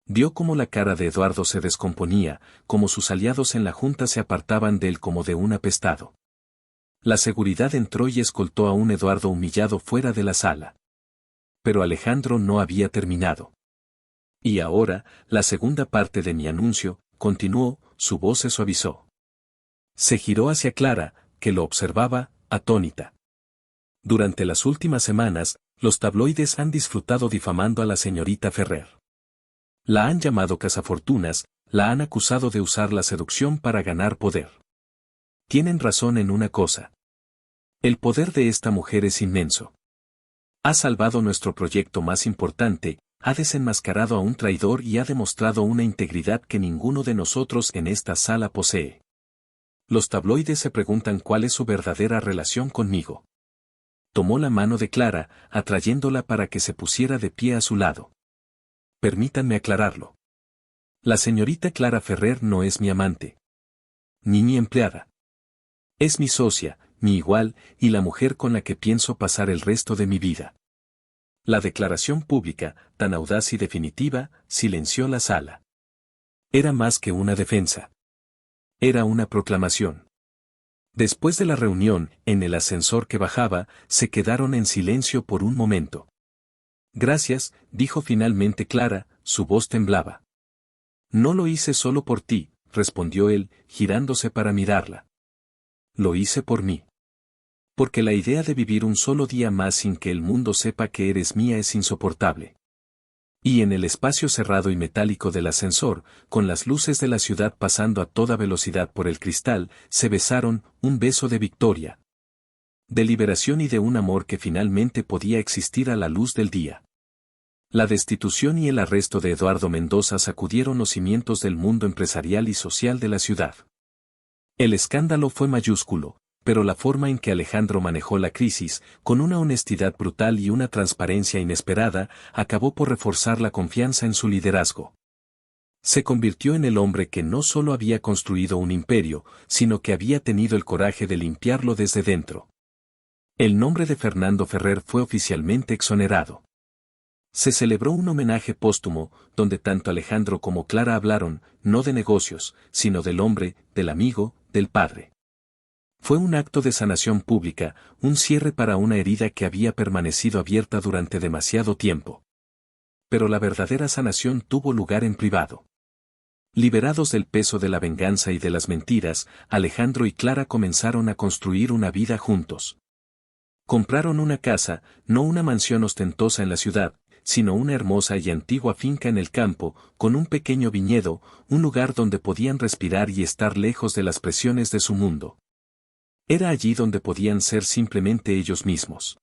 Vio cómo la cara de Eduardo se descomponía, cómo sus aliados en la junta se apartaban de él como de un apestado. La seguridad entró y escoltó a un Eduardo humillado fuera de la sala. Pero Alejandro no había terminado. Y ahora, la segunda parte de mi anuncio, continuó, su voz se suavizó. Se giró hacia Clara, que lo observaba, atónita. Durante las últimas semanas, los tabloides han disfrutado difamando a la señorita Ferrer. La han llamado cazafortunas, la han acusado de usar la seducción para ganar poder. Tienen razón en una cosa. El poder de esta mujer es inmenso. Ha salvado nuestro proyecto más importante, ha desenmascarado a un traidor y ha demostrado una integridad que ninguno de nosotros en esta sala posee. Los tabloides se preguntan cuál es su verdadera relación conmigo. Tomó la mano de Clara, atrayéndola para que se pusiera de pie a su lado. Permítanme aclararlo. La señorita Clara Ferrer no es mi amante. Ni mi empleada. Es mi socia, mi igual, y la mujer con la que pienso pasar el resto de mi vida. La declaración pública, tan audaz y definitiva, silenció la sala. Era más que una defensa. Era una proclamación. Después de la reunión, en el ascensor que bajaba, se quedaron en silencio por un momento. Gracias, dijo finalmente Clara, su voz temblaba. No lo hice solo por ti, respondió él, girándose para mirarla. Lo hice por mí. Porque la idea de vivir un solo día más sin que el mundo sepa que eres mía es insoportable. Y en el espacio cerrado y metálico del ascensor, con las luces de la ciudad pasando a toda velocidad por el cristal, se besaron, un beso de victoria. De liberación y de un amor que finalmente podía existir a la luz del día. La destitución y el arresto de Eduardo Mendoza sacudieron los cimientos del mundo empresarial y social de la ciudad. El escándalo fue mayúsculo, pero la forma en que Alejandro manejó la crisis, con una honestidad brutal y una transparencia inesperada, acabó por reforzar la confianza en su liderazgo. Se convirtió en el hombre que no solo había construido un imperio, sino que había tenido el coraje de limpiarlo desde dentro. El nombre de Fernando Ferrer fue oficialmente exonerado. Se celebró un homenaje póstumo, donde tanto Alejandro como Clara hablaron, no de negocios, sino del hombre, del amigo, del padre. Fue un acto de sanación pública, un cierre para una herida que había permanecido abierta durante demasiado tiempo. Pero la verdadera sanación tuvo lugar en privado. Liberados del peso de la venganza y de las mentiras, Alejandro y Clara comenzaron a construir una vida juntos. Compraron una casa, no una mansión ostentosa en la ciudad, sino una hermosa y antigua finca en el campo, con un pequeño viñedo, un lugar donde podían respirar y estar lejos de las presiones de su mundo. Era allí donde podían ser simplemente ellos mismos.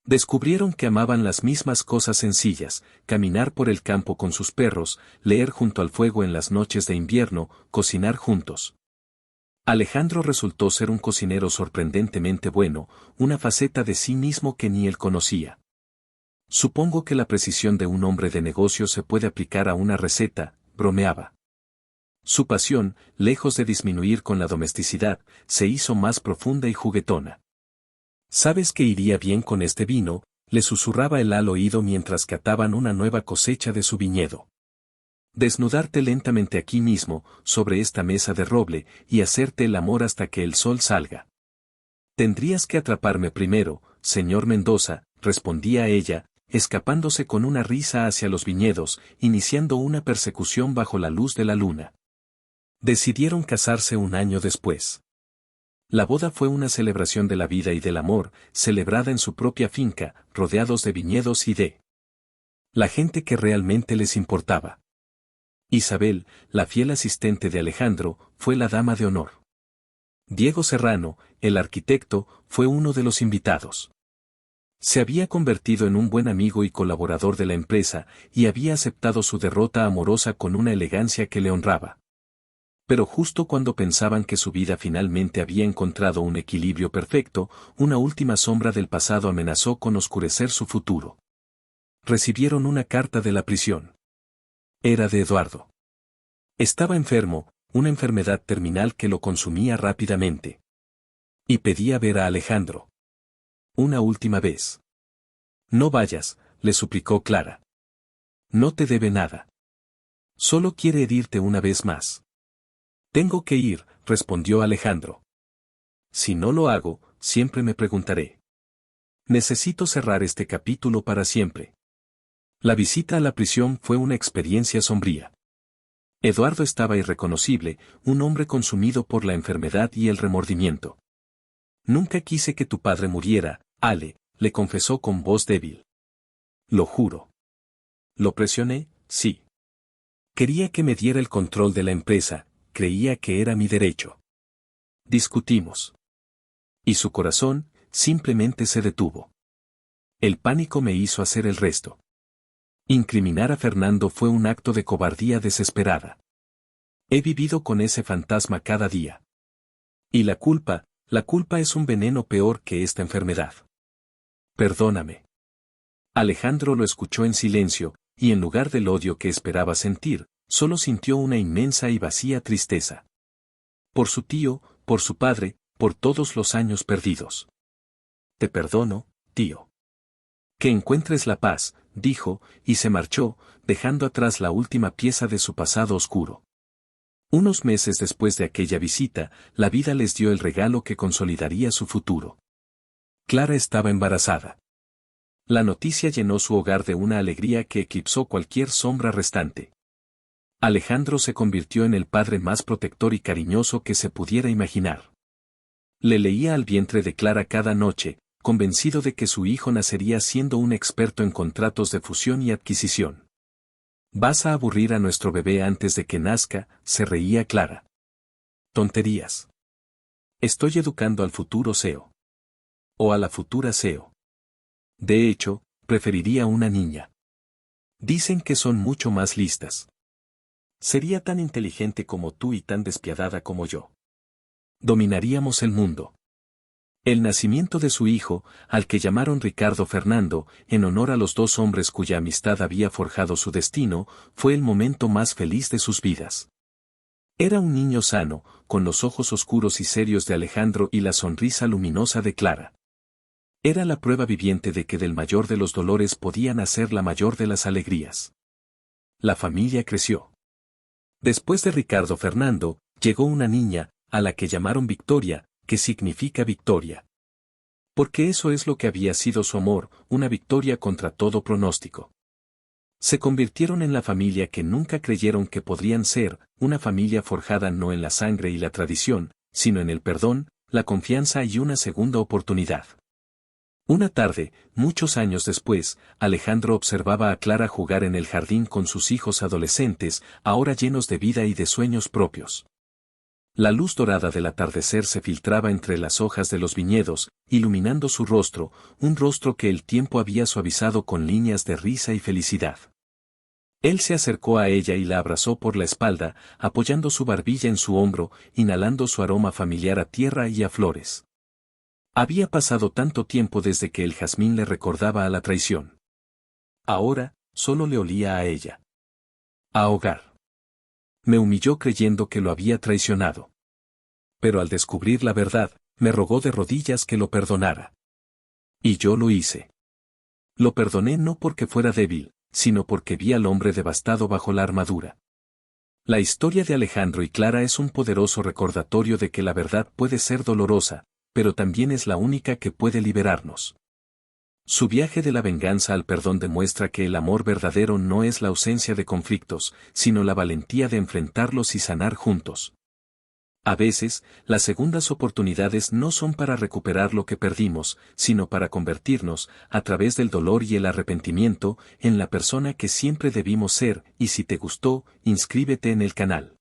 Descubrieron que amaban las mismas cosas sencillas, caminar por el campo con sus perros, leer junto al fuego en las noches de invierno, cocinar juntos. Alejandro resultó ser un cocinero sorprendentemente bueno, una faceta de sí mismo que ni él conocía. Supongo que la precisión de un hombre de negocios se puede aplicar a una receta, bromeaba. Su pasión, lejos de disminuir con la domesticidad, se hizo más profunda y juguetona. ¿Sabes qué iría bien con este vino?, le susurraba él al oído mientras cataban una nueva cosecha de su viñedo. Desnudarte lentamente aquí mismo, sobre esta mesa de roble, y hacerte el amor hasta que el sol salga. Tendrías que atraparme primero, señor Mendoza, respondía ella, escapándose con una risa hacia los viñedos, iniciando una persecución bajo la luz de la luna. Decidieron casarse un año después. La boda fue una celebración de la vida y del amor, celebrada en su propia finca, rodeados de viñedos y de la gente que realmente les importaba. Isabel, la fiel asistente de Alejandro, fue la dama de honor. Diego Serrano, el arquitecto, fue uno de los invitados. Se había convertido en un buen amigo y colaborador de la empresa, y había aceptado su derrota amorosa con una elegancia que le honraba. Pero justo cuando pensaban que su vida finalmente había encontrado un equilibrio perfecto, una última sombra del pasado amenazó con oscurecer su futuro. Recibieron una carta de la prisión. Era de Eduardo. Estaba enfermo, una enfermedad terminal que lo consumía rápidamente. Y pedía ver a Alejandro. Una última vez. No vayas, le suplicó Clara. No te debe nada. Solo quiere herirte una vez más. Tengo que ir, respondió Alejandro. Si no lo hago, siempre me preguntaré. Necesito cerrar este capítulo para siempre. La visita a la prisión fue una experiencia sombría. Eduardo estaba irreconocible, un hombre consumido por la enfermedad y el remordimiento. Nunca quise que tu padre muriera, Ale, le confesó con voz débil. Lo juro. Lo presioné, sí. Quería que me diera el control de la empresa, creía que era mi derecho. Discutimos. Y su corazón, simplemente se detuvo. El pánico me hizo hacer el resto. Incriminar a Fernando fue un acto de cobardía desesperada. He vivido con ese fantasma cada día. Y la culpa es un veneno peor que esta enfermedad. Perdóname. Alejandro lo escuchó en silencio, y en lugar del odio que esperaba sentir, solo sintió una inmensa y vacía tristeza. Por su tío, por su padre, por todos los años perdidos. Te perdono, tío. Que encuentres la paz, dijo, y se marchó, dejando atrás la última pieza de su pasado oscuro. Unos meses después de aquella visita, la vida les dio el regalo que consolidaría su futuro. Clara estaba embarazada. La noticia llenó su hogar de una alegría que eclipsó cualquier sombra restante. Alejandro se convirtió en el padre más protector y cariñoso que se pudiera imaginar. Le leía al vientre de Clara cada noche, convencido de que su hijo nacería siendo un experto en contratos de fusión y adquisición. Vas a aburrir a nuestro bebé antes de que nazca, se reía Clara. Tonterías. Estoy educando al futuro CEO. O a la futura CEO. De hecho, preferiría una niña. Dicen que son mucho más listas. Sería tan inteligente como tú y tan despiadada como yo. Dominaríamos el mundo. El nacimiento de su hijo, al que llamaron Ricardo Fernando, en honor a los dos hombres cuya amistad había forjado su destino, fue el momento más feliz de sus vidas. Era un niño sano, con los ojos oscuros y serios de Alejandro y la sonrisa luminosa de Clara. Era la prueba viviente de que del mayor de los dolores podía nacer la mayor de las alegrías. La familia creció. Después de Ricardo Fernando, llegó una niña, a la que llamaron Victoria, que significa victoria. Porque eso es lo que había sido su amor, una victoria contra todo pronóstico. Se convirtieron en la familia que nunca creyeron que podrían ser, una familia forjada no en la sangre y la tradición, sino en el perdón, la confianza y una segunda oportunidad. Una tarde, muchos años después, Alejandro observaba a Clara jugar en el jardín con sus hijos adolescentes, ahora llenos de vida y de sueños propios. La luz dorada del atardecer se filtraba entre las hojas de los viñedos, iluminando su rostro, un rostro que el tiempo había suavizado con líneas de risa y felicidad. Él se acercó a ella y la abrazó por la espalda, apoyando su barbilla en su hombro, inhalando su aroma familiar a tierra y a flores. Había pasado tanto tiempo desde que el jazmín le recordaba a la traición. Ahora, solo le olía a ella. A hogar. Me humilló creyendo que lo había traicionado. Pero al descubrir la verdad, me rogó de rodillas que lo perdonara. Y yo lo hice. Lo perdoné no porque fuera débil, sino porque vi al hombre devastado bajo la armadura. La historia de Alejandro y Clara es un poderoso recordatorio de que la verdad puede ser dolorosa, pero también es la única que puede liberarnos. Su viaje de la venganza al perdón demuestra que el amor verdadero no es la ausencia de conflictos, sino la valentía de enfrentarlos y sanar juntos. A veces, las segundas oportunidades no son para recuperar lo que perdimos, sino para convertirnos, a través del dolor y el arrepentimiento, en la persona que siempre debimos ser, y si te gustó, inscríbete en el canal.